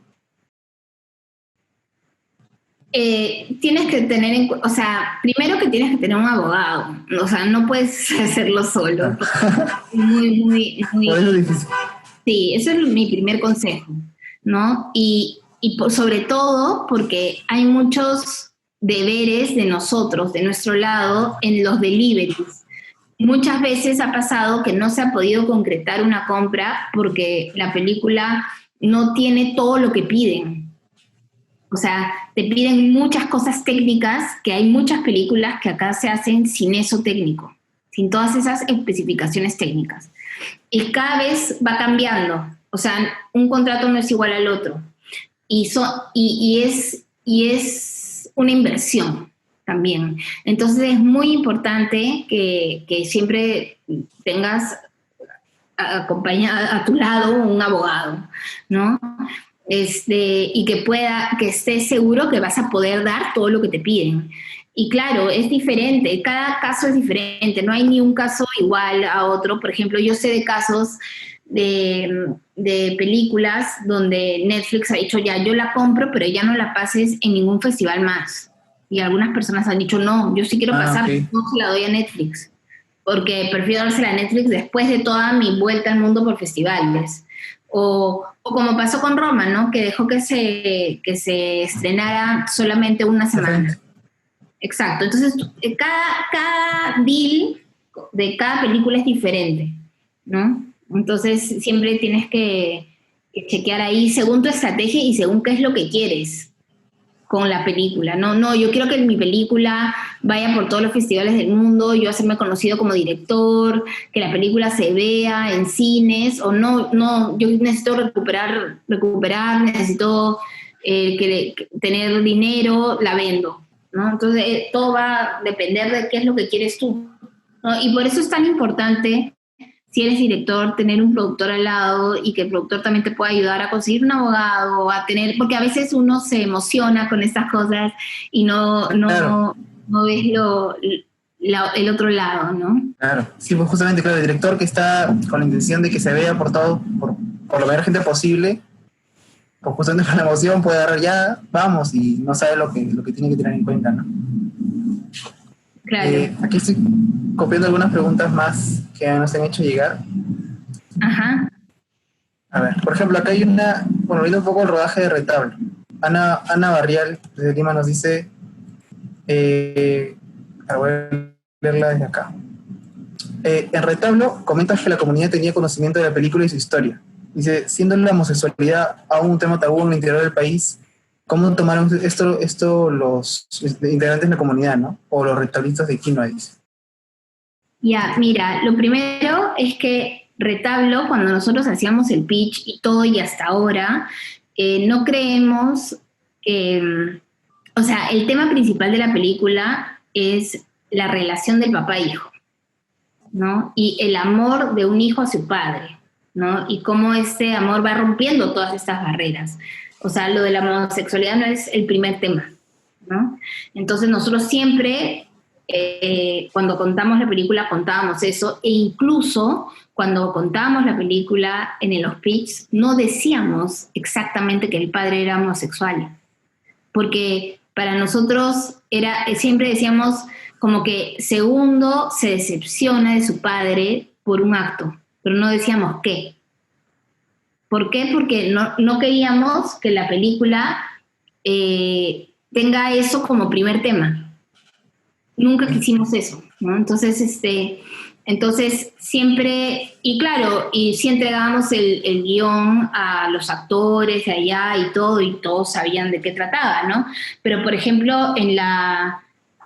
Tienes que tener o sea, primero que tienes que tener un abogado, o sea, no puedes hacerlo solo. Muy Por eso es difícil. Sí, eso es mi primer consejo, ¿no? Y sobre todo porque hay muchos deberes de nosotros, de nuestro lado, en los deliveries. Muchas veces ha pasado que no se ha podido concretar una compra porque la película no tiene todo lo que piden. O sea, te piden muchas cosas técnicas, que hay muchas películas que acá se hacen sin eso técnico, sin todas esas especificaciones técnicas. Y cada vez va cambiando. O sea, un contrato no es igual al otro. Y es una inversión también. Entonces es muy importante que siempre tengas acompañado a tu lado un abogado, ¿no? Y que estés seguro que vas a poder dar todo lo que te piden. Y claro, es diferente, cada caso es diferente, no hay ni un caso igual a otro. Por ejemplo, yo sé de casos de películas donde Netflix ha dicho, ya, yo la compro, pero ya no la pases en ningún festival más. Y algunas personas han dicho, no, yo sí quiero pasar, okay. No se la doy a Netflix, porque prefiero dársela a Netflix después de toda mi vuelta al mundo por festivales. O como pasó con Roma, ¿no? Que dejó que se estrenara solamente una semana. Exacto. Entonces, cada deal de cada película es diferente, ¿no? Entonces, siempre tienes que chequear ahí según tu estrategia y según qué es lo que quieres con la película. No, yo quiero que mi película vaya por todos los festivales del mundo, yo hacerme conocido como director, que la película se vea en cines, o no, yo necesito recuperar, necesito tener dinero, la vendo, ¿no? Entonces, todo va a depender de qué es lo que quieres tú, ¿no? Y por eso es tan importante, si eres director, tener un productor al lado y que el productor también te pueda ayudar a conseguir un abogado, porque a veces uno se emociona con estas cosas y Claro. no ves el otro lado, ¿no? Claro, sí, pues justamente, claro, el director que está con la intención de que se vea por la mayor gente posible, pues justamente con la emoción puede agarrar ya, vamos, y no sabe lo que tiene que tener en cuenta, ¿no? Claro. Aquí estoy copiando algunas preguntas más que nos han hecho llegar. Ajá. A ver, por ejemplo, acá hay viendo un poco el rodaje de Retablo. Ana Barrial, desde Lima, nos dice, voy a leerla desde acá. En Retablo comentas que la comunidad tenía conocimiento de la película y su historia. Dice, siendo la homosexualidad aún un tema tabú en el interior del país, ¿cómo tomaron esto los integrantes de la comunidad, ¿no? O los retablistas de Quinoa, dice. Ya, mira, lo primero es que Retablo, cuando nosotros hacíamos el pitch y todo y hasta ahora, no creemos que... O sea, el tema principal de la película es la relación del papá e hijo, ¿no? Y el amor de un hijo a su padre, ¿no? Y cómo este amor va rompiendo todas estas barreras. O sea, lo de la homosexualidad no es el primer tema, ¿no? Entonces nosotros siempre, cuando contamos la película, contábamos eso, e incluso cuando contábamos la película en los pitches, no decíamos exactamente que el padre era homosexual, porque para nosotros siempre decíamos como que Segundo se decepciona de su padre por un acto, pero no decíamos qué. ¿Por qué? Porque no queríamos que la película tenga eso como primer tema. Nunca quisimos eso, ¿no? Entonces siempre, y claro, y sí entregábamos el guión a los actores de allá y todos sabían de qué trataba, ¿no? Pero, por ejemplo, en la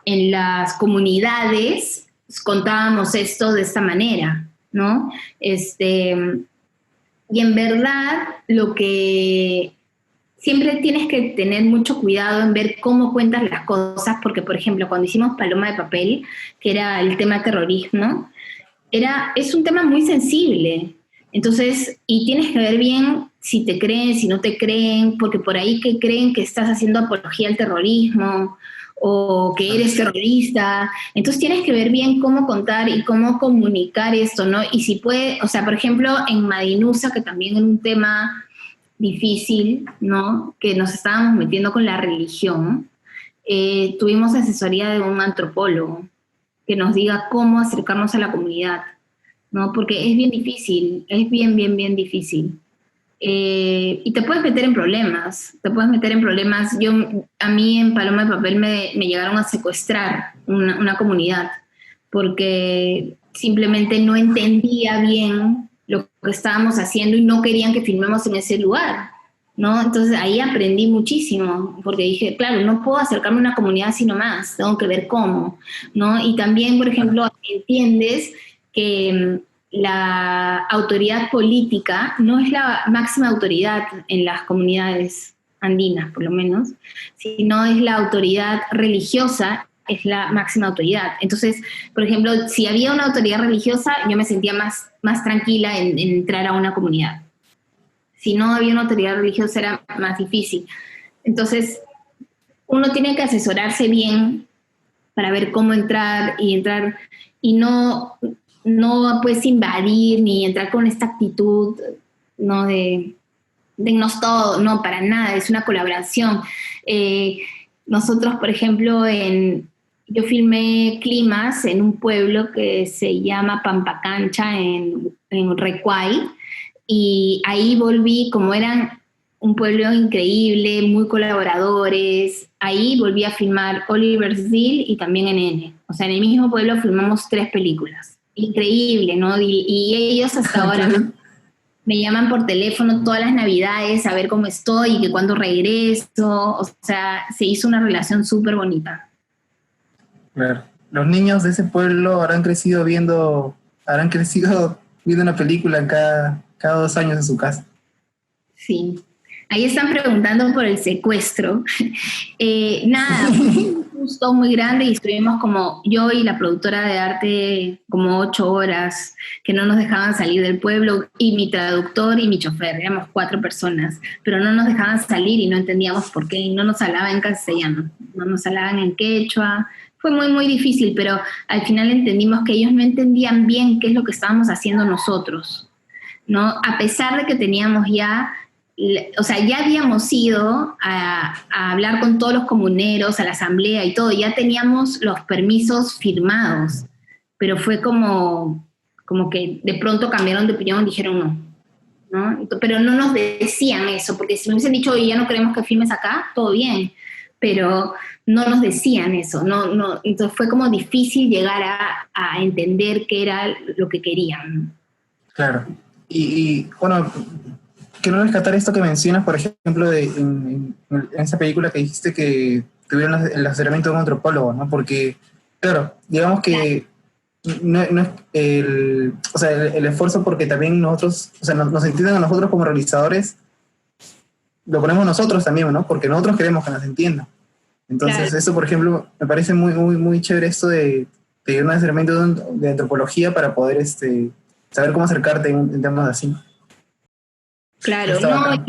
en las comunidades contábamos esto de esta manera, ¿no? Y en verdad, lo que siempre tienes que tener mucho cuidado en ver cómo cuentas las cosas, porque, por ejemplo, cuando hicimos Paloma de Papel, que era el tema terrorismo, es un tema muy sensible. Entonces, y tienes que ver bien si te creen, si no te creen, porque por ahí que creen que estás haciendo apología al terrorismo o que eres terrorista. Entonces tienes que ver bien cómo contar y cómo comunicar esto, ¿no? Y si puede, o sea, por ejemplo, en Madinusa, que también era un tema difícil, ¿no? Que nos estábamos metiendo con la religión, tuvimos asesoría de un antropólogo que nos diga cómo acercarnos a la comunidad, ¿no? Porque es bien difícil, es bien, bien, bien difícil. Y te puedes meter en problemas, a mí en Paloma de Papel me llegaron a secuestrar una comunidad porque simplemente no entendía bien lo que estábamos haciendo y no querían que filmemos en ese lugar, ¿no? Entonces ahí aprendí muchísimo, porque dije, claro, no puedo acercarme a una comunidad así nomás, tengo que ver cómo, ¿no? Y también, por ejemplo, entiendes que la autoridad política no es la máxima autoridad en las comunidades andinas, por lo menos, sino es la autoridad religiosa, es la máxima autoridad. Entonces, por ejemplo, si había una autoridad religiosa, yo me sentía más tranquila en entrar a una comunidad. Si no había una autoridad religiosa era más difícil. Entonces, uno tiene que asesorarse bien para ver cómo entrar y no pues invadir ni entrar con esta actitud, ¿no? de nos todo, no, para nada, es una colaboración. Nosotros, por ejemplo, yo filmé climas en un pueblo que se llama Pampacancha en Recuay, y ahí volví, como eran un pueblo increíble, muy colaboradores, ahí volví a filmar Oliver's Deal y también en N. O sea, en el mismo pueblo filmamos 3 películas. Increíble, ¿no? Y ellos hasta ahora me llaman por teléfono todas las navidades a ver cómo estoy y que cuando regreso. O sea, se hizo una relación súper bonita. Claro. Los niños de ese pueblo habrán crecido viendo una película cada 2 años en su casa. Sí. Ahí están preguntando por el secuestro. Nada, un gusto muy grande y estuvimos como yo y la productora de arte como 8 horas que no nos dejaban salir del pueblo, y mi traductor y mi chofer, éramos 4 personas, pero no nos dejaban salir y no entendíamos por qué, y no nos hablaban en castellano, no nos hablaban en quechua. Fue muy, muy difícil, pero al final entendimos que ellos no entendían bien qué es lo que estábamos haciendo nosotros, ¿no? A pesar de que teníamos ya habíamos ido a hablar con todos los comuneros, a la asamblea y todo, ya teníamos los permisos firmados, pero fue como que de pronto cambiaron de opinión y dijeron no. Pero no nos decían eso, porque si me hubiesen dicho, oye, ya no queremos que filmes acá, todo bien, pero no nos decían eso, no. Entonces fue como difícil llegar a entender qué era lo que querían. Claro, y bueno, quiero rescatar esto que mencionas, por ejemplo, en esa película que dijiste que tuvieron el asesoramiento de un antropólogo, ¿no? Porque, claro, digamos que no es el esfuerzo, porque también nosotros, o sea, nos entienden a nosotros como realizadores, lo ponemos nosotros también, ¿no? Porque nosotros queremos que nos entiendan. Entonces, claro, eso, por ejemplo, me parece muy, muy, muy chévere esto de un asesoramiento de antropología para poder saber cómo acercarte en temas así. Claro, no,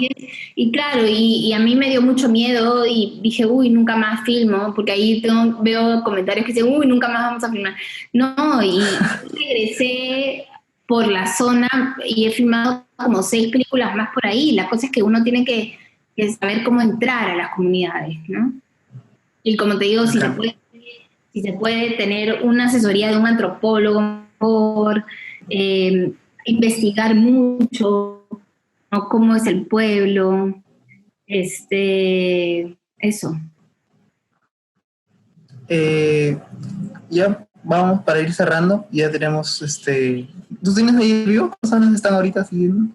y a mí me dio mucho miedo y dije, uy, nunca más filmo, porque ahí veo comentarios que dicen, uy, nunca más vamos a filmar. No, y regresé por la zona y he filmado como 6 películas más por ahí. La cosa es que uno tiene que saber cómo entrar a las comunidades, ¿no? Y como te digo, si se puede tener una asesoría de un antropólogo, por investigar mucho, ¿no? Cómo es el pueblo, eso. Ya vamos para ir cerrando, ya tenemos, ¿tú tienes ahí el vivo? ¿Cuántas personas están ahorita siguiendo?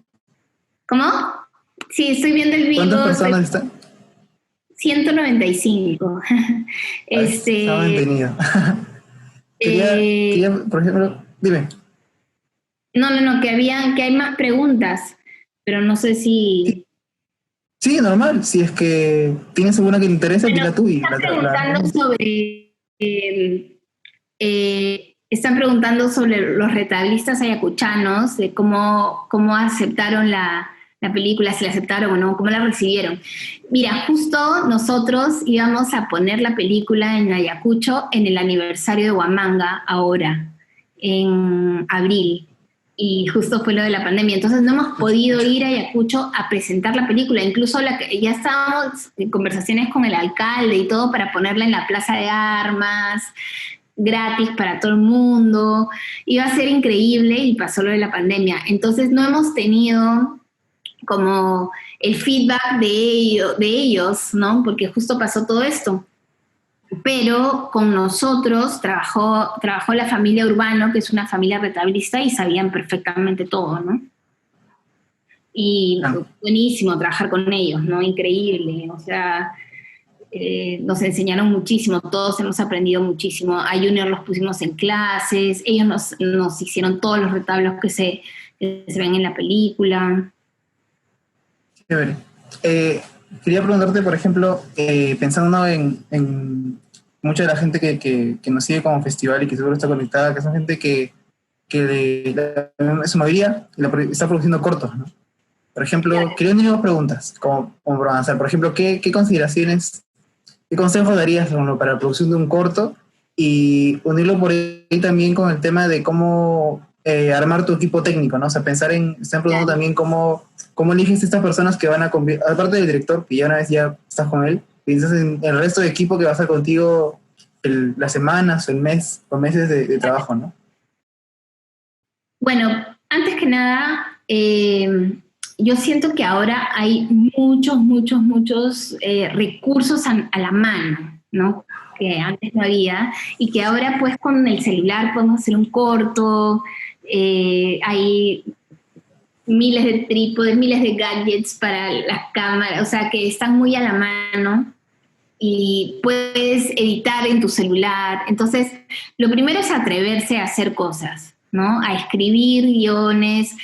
¿Cómo? Sí, estoy viendo el vivo. ¿Cuántas personas están? 195. Está mantenido. quería, por ejemplo, dime. No, que hay más preguntas, pero no sé si... Sí, normal. Si es que tienes alguna que te interesa, Bueno, dila tú y están preguntando sobre los retablistas ayacuchanos, de cómo aceptaron la película, si la aceptaron o no, cómo la recibieron. Mira, justo nosotros íbamos a poner la película en Ayacucho en el aniversario de Huamanga ahora, en abril. Y justo fue lo de la pandemia. Entonces no hemos podido ir a Ayacucho a presentar la película. Incluso ya estábamos en conversaciones con el alcalde y todo para ponerla en la Plaza de Armas, gratis para todo el mundo. Iba a ser increíble y pasó lo de la pandemia. Entonces no hemos tenido como el feedback de ellos, ¿no? Porque justo pasó todo esto. Pero con nosotros trabajó la familia Urbano, que es una familia retablista, y sabían perfectamente todo, ¿no? Y buenísimo trabajar con ellos, ¿no? Increíble, o sea, nos enseñaron muchísimo, todos hemos aprendido muchísimo. A Junior los pusimos en clases, ellos nos hicieron todos los retablos que se ven en la película. Chévere. Quería preguntarte, por ejemplo, pensando en mucha de la gente que nos sigue como festival y que seguro está conectada, que son gente que su mayoría está produciendo cortos, ¿no? Por ejemplo, quería unir dos preguntas, como para avanzar. Por ejemplo, ¿qué consideraciones, qué consejos darías para la producción de un corto? Y unirlo por ahí también con el tema de cómo armar tu equipo técnico, ¿no? O sea, están preguntando también cómo eliges estas personas que van a convivir, aparte del director, que ya una vez ya estás con él, piensas en el resto de equipo que va a estar contigo las semanas, el mes o meses de trabajo, ¿no? Bueno, antes que nada, yo siento que ahora hay muchos recursos a la mano, ¿no? Que antes no había, y que ahora pues con el celular podemos hacer un corto, hay miles de trípodes, miles de gadgets para las cámaras, o sea que están muy a la mano y puedes editar en tu celular. Entonces, lo primero es atreverse a hacer cosas, ¿no? A escribir guiones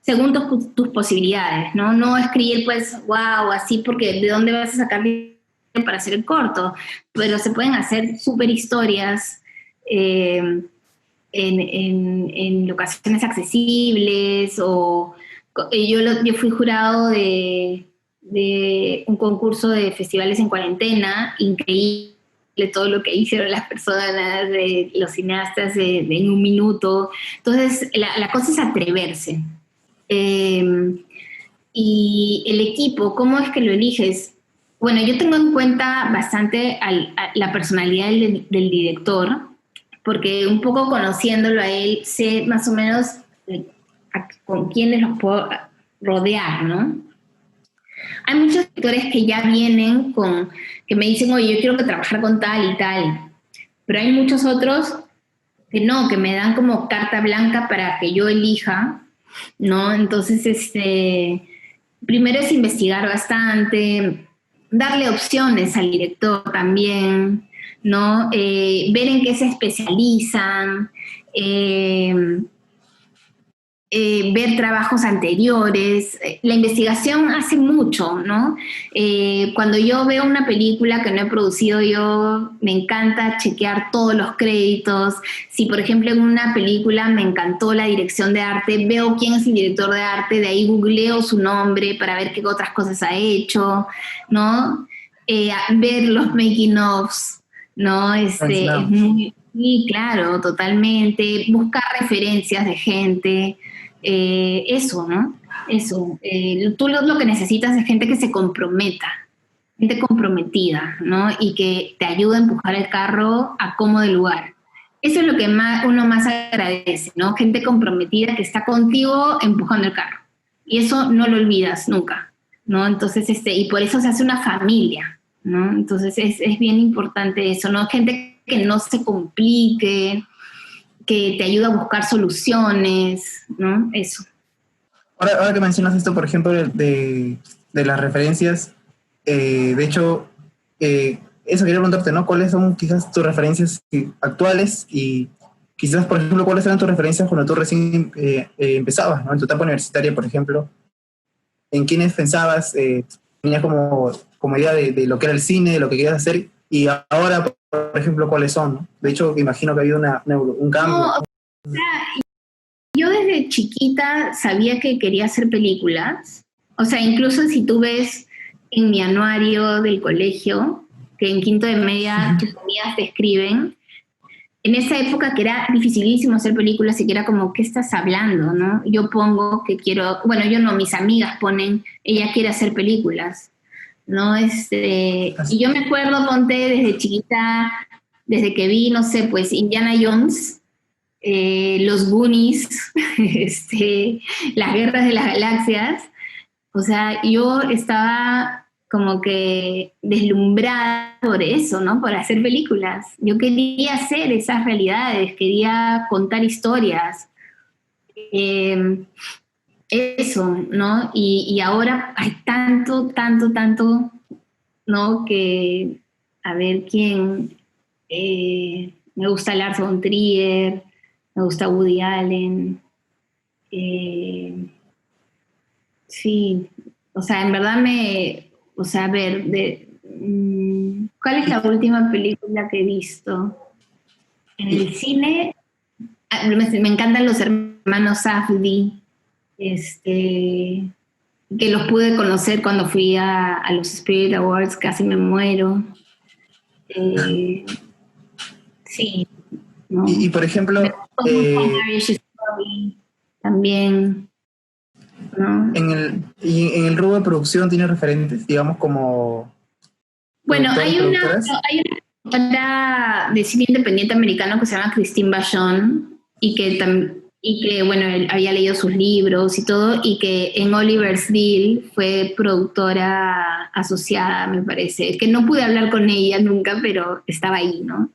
según tus posibilidades, ¿no? No escribir pues, wow, así, porque ¿de dónde vas a sacar dinero para hacer el corto? Pero se pueden hacer súper historias en locaciones accesibles, o yo fui jurado de un concurso de festivales en cuarentena, increíble todo lo que hicieron las personas, los cineastas en un minuto. Entonces la cosa es atreverse. Y el equipo, ¿cómo es que lo eliges? Bueno, yo tengo en cuenta bastante la personalidad del director, porque un poco conociéndolo a él, sé más o menos con quiénes los puedo rodear, ¿no? Hay muchos directores que ya vienen que me dicen, oye, yo quiero trabajar con tal y tal, pero hay muchos otros que no, que me dan como carta blanca para que yo elija, ¿no? Entonces, primero es investigar bastante, darle opciones al director también, ¿no? Ver en qué se especializan, ver trabajos anteriores. La investigación hace mucho, ¿no? Cuando yo veo una película que no he producido yo, me encanta chequear todos los créditos. Si, por ejemplo, en una película me encantó la dirección de arte, veo quién es el director de arte, de ahí googleo su nombre para ver qué otras cosas ha hecho, ¿no? Ver los making-ofs, ¿no? Es muy, sí, claro, totalmente. Buscar referencias de gente. Eso, ¿no? Eso. Tú lo que necesitas es gente que se comprometa, gente comprometida, ¿no? Y que te ayude a empujar el carro a cómodo lugar. Eso es lo que uno más agradece, ¿no? Gente comprometida que está contigo empujando el carro. Y eso no lo olvidas nunca, ¿no? Entonces, y por eso se hace una familia, ¿no? Entonces es bien importante eso, ¿no? Gente que no se complique, que te ayuda a buscar soluciones, ¿no? Eso. Ahora que mencionas esto, por ejemplo, de las referencias, de hecho, eso quería preguntarte, ¿no? ¿Cuáles son quizás tus referencias actuales y quizás, por ejemplo, cuáles eran tus referencias cuando tú recién empezabas, ¿no? En tu etapa universitaria, por ejemplo, ¿en quiénes pensabas? ¿Tenías como idea de lo que era el cine, de lo que querías hacer? Y ahora, por ejemplo, ¿cuáles son? ¿No? De hecho, imagino que ha habido un cambio. No, o sea, yo desde chiquita sabía que quería hacer películas. O sea, incluso si tú ves en mi anuario del colegio, que en quinto de media tus amigas te escriben, en esa época que era dificilísimo hacer películas y que era como, ¿qué estás hablando, no? Yo pongo que quiero, bueno, yo no, mis amigas ponen, ella quiere hacer películas, ¿no? Y yo me acuerdo, ponte, desde chiquita, desde que vi, no sé, pues Indiana Jones, los Goonies, las Guerras de las Galaxias, o sea, yo estaba como que deslumbrada por eso, ¿no? Por hacer películas. Yo quería hacer esas realidades, quería contar historias. Eso, ¿no? Y ahora hay tanto, ¿no? Que, a ver, ¿quién? Me gusta Lars von Trier, me gusta Woody Allen. Sí, o sea, en verdad o sea, a ver, ¿cuál es la última película que he visto? En el cine, me encantan los hermanos Safdie, que los pude conocer cuando fui a los Spirit Awards, casi me muero. Sí, ¿no? Y por ejemplo, Marriage Story también, ¿no? en el rubro de producción tiene referentes, digamos, como Bueno, hay una productoras. productora de cine independiente americano que se llama Christine Vachon y que bueno, él había leído sus libros y todo, y que en Oliver's Deal fue productora asociada, me parece, que no pude hablar con ella nunca, pero estaba ahí, ¿no?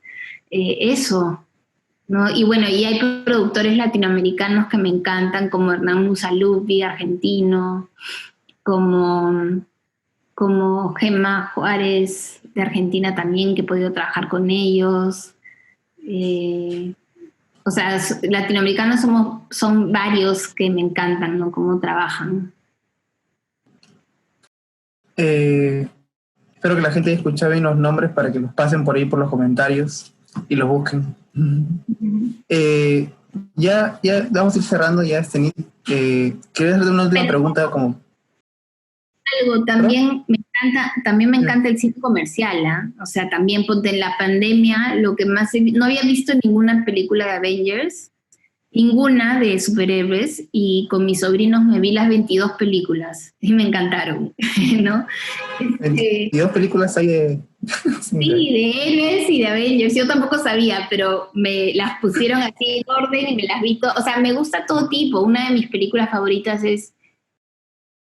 Eso, ¿no? Y bueno, y hay productores latinoamericanos que me encantan, como Hernán Musallupi, argentino, como Gemma Juárez de Argentina también, que he podido trabajar con ellos. O sea, latinoamericanos son varios que me encantan, ¿no? Cómo trabajan. Espero que la gente escuche bien los nombres para que los pasen por ahí por los comentarios y los busquen. Ya vamos a ir cerrando ya, Stenit. ¿Quieres hacer una última pregunta como... Algo, también me encanta el cine comercial, ¿ah? O sea, también ponte en la pandemia, lo que más no había visto ninguna película de Avengers, ninguna de superhéroes, y con mis sobrinos me vi las 22 películas y me encantaron, ¿no? 22 películas hay de... Sí, de héroes y de Avengers. Yo tampoco sabía, pero me las pusieron así en orden y me las vi o sea, me gusta todo tipo. Una de mis películas favoritas es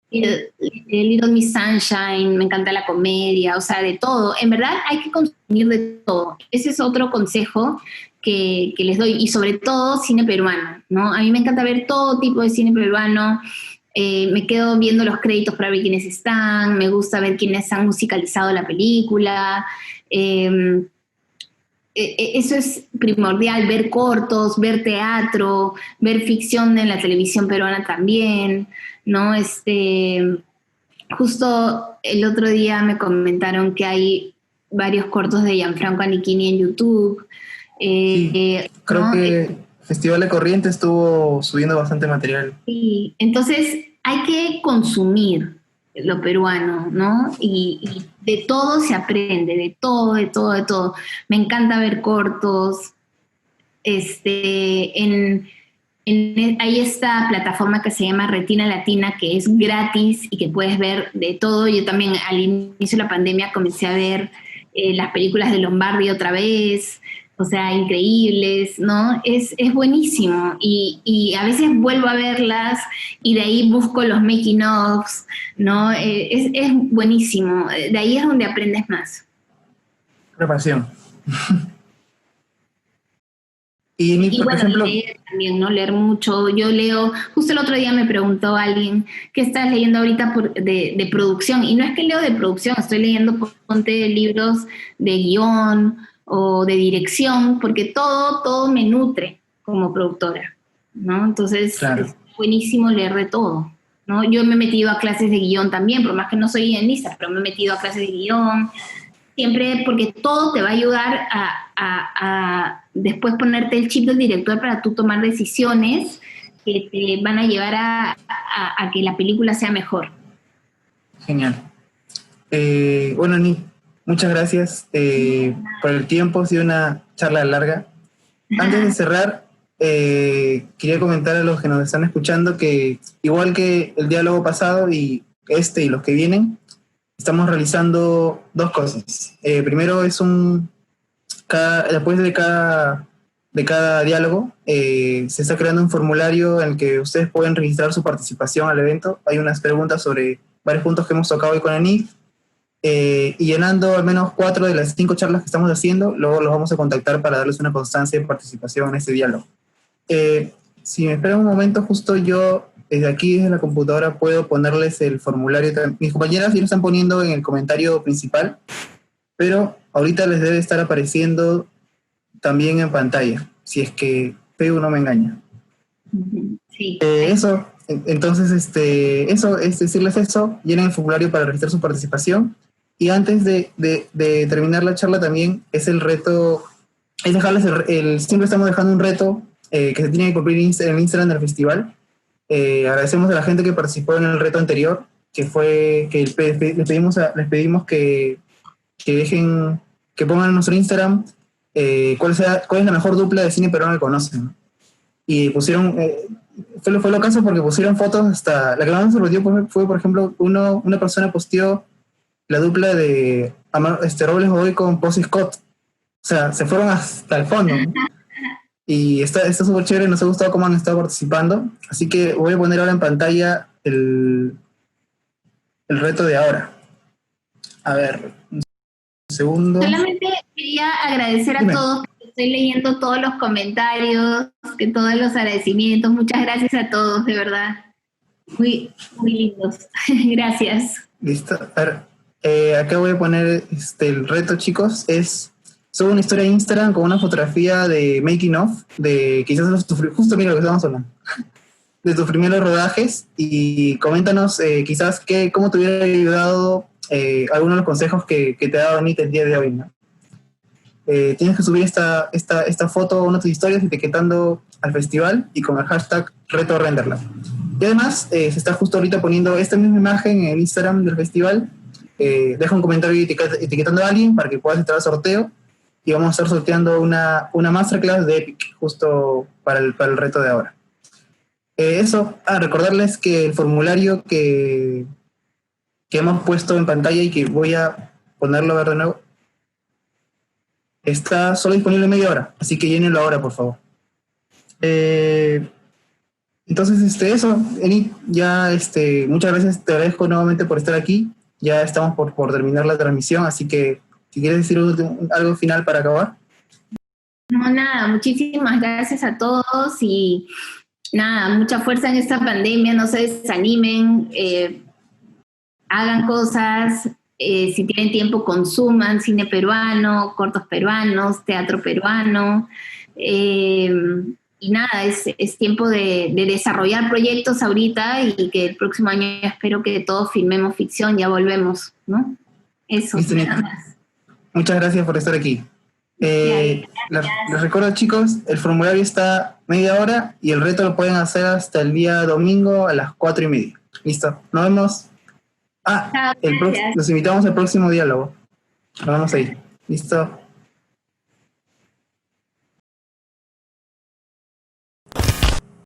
Little Miss Sunshine, me encanta la comedia, o sea, de todo. En verdad hay que consumir de todo. Ese es otro consejo que les doy, y sobre todo cine peruano, ¿no? A mí me encanta ver todo tipo de cine peruano. Me quedo viendo los créditos para ver quiénes están, me gusta ver quiénes han musicalizado la película. Eso es primordial, ver cortos, ver teatro, ver ficción en la televisión peruana también, ¿no? Justo el otro día me comentaron que hay varios cortos de Gianfranco Anichini en YouTube. Sí, creo ¿no? que Festival de Corrientes estuvo subiendo bastante material. Sí, entonces hay que consumir lo peruano, ¿no? Y de todo se aprende, de todo. Me encanta ver cortos. Hay esta plataforma que se llama Retina Latina, que es gratis y que puedes ver de todo. Yo también al inicio de la pandemia comencé a ver las películas de Lombardi otra vez, o sea, increíbles, ¿no? Es buenísimo. Y a veces vuelvo a verlas y de ahí busco los making ofs, ¿no? Es buenísimo. De ahí es donde aprendes más. Preparación. Y, Y por bueno, ejemplo, leer también, ¿no? Leer mucho. Yo leo, justo el otro día me preguntó alguien, ¿qué estás leyendo ahorita de producción? Y no es que leo de producción, estoy leyendo, ponte, libros de guión o de dirección, porque todo me nutre como productora, ¿no? Entonces, claro, es buenísimo leer de todo, ¿no? Yo me he metido a clases de guión también, por más que no soy guionista, pero me he metido a clases de guión, siempre porque todo te va a ayudar a después ponerte el chip del director para tú tomar decisiones que te van a llevar a que la película sea mejor. genial. Bueno, Ni, muchas gracias por el tiempo, ha sido una charla larga. Antes de cerrar, quería comentar a los que nos están escuchando que, igual que el diálogo pasado y y los que vienen, estamos realizando dos cosas. Primero es después de cada diálogo, se está creando un formulario en el que ustedes pueden registrar su participación al evento. Hay unas preguntas sobre varios puntos que hemos tocado hoy con Anif, y llenando al menos 4 de las 5 charlas que estamos haciendo, luego los vamos a contactar para darles una constancia de participación en este diálogo. Si me esperan un momento, justo yo desde aquí, desde la computadora, puedo ponerles el formulario. Mis compañeras ya lo están poniendo en el comentario principal, pero ahorita les debe estar apareciendo también en pantalla, si es que Facebook no me engaña. Sí. Entonces, eso es decirles eso, llenen el formulario para registrar su participación. Y antes de terminar la charla también es el reto, es dejarles siempre estamos dejando un reto que se tiene que cumplir en el Instagram del festival. Agradecemos a la gente que participó en el reto anterior, que fue que les pedimos que dejen, que pongan en nuestro Instagram cuál es la mejor dupla de cine peruano que conocen, ¿no? Y pusieron, fue lo caso porque pusieron fotos hasta, la que más me sorprendió fue, por ejemplo, una persona posteó la dupla de Robles Godoy con Posey Scott. O sea, se fueron hasta el fondo, ¿no? Y está súper chévere, nos ha gustado cómo han estado participando. Así que voy a poner ahora en pantalla el reto de ahora. A ver, un segundo. Solamente quería agradecer a todos, que estoy leyendo todos los comentarios, que todos los agradecimientos. Muchas gracias a todos, de verdad. Muy, muy lindos. Gracias. Listo. A ver, acá voy a poner el reto, chicos. Subo una historia de Instagram con una fotografía de making of, de quizás justo mira lo que estamos hablando, de tus primeros rodajes, y coméntanos quizás cómo te hubiera ayudado algunos de los consejos que te ha dado Anita el día de hoy, ¿no? Tienes que subir esta foto a una de tus historias etiquetando al festival y con el hashtag RetoRenderLab. Y además se está justo ahorita poniendo esta misma imagen en el Instagram del festival. Deja un comentario etiquetando a alguien para que puedas entrar al sorteo, y vamos a estar sorteando una masterclass de Epic justo para el reto de ahora. Recordarles que el formulario que hemos puesto en pantalla y que voy a ponerlo a ver de nuevo, está solo disponible media hora, así que llénenlo ahora, por favor. Entonces, eso, Enid, ya muchas gracias, te agradezco nuevamente por estar aquí. Ya estamos por terminar la transmisión, así que si quieres decir algo final para acabar. No, nada, muchísimas gracias a todos y nada, mucha fuerza en esta pandemia, no se desanimen, hagan cosas, si tienen tiempo consuman cine peruano, cortos peruanos, teatro peruano, y nada, es tiempo de desarrollar proyectos ahorita, y que el próximo año espero que todos filmemos ficción, ya volvemos, ¿no? Eso, Listo, nada más. Muchas gracias por estar aquí. Les recuerdo, chicos, el formulario está media hora y el reto lo pueden hacer hasta el día domingo a las 4:30. Listo, nos vemos. Los invitamos al próximo diálogo. Nos vemos ahí. Listo.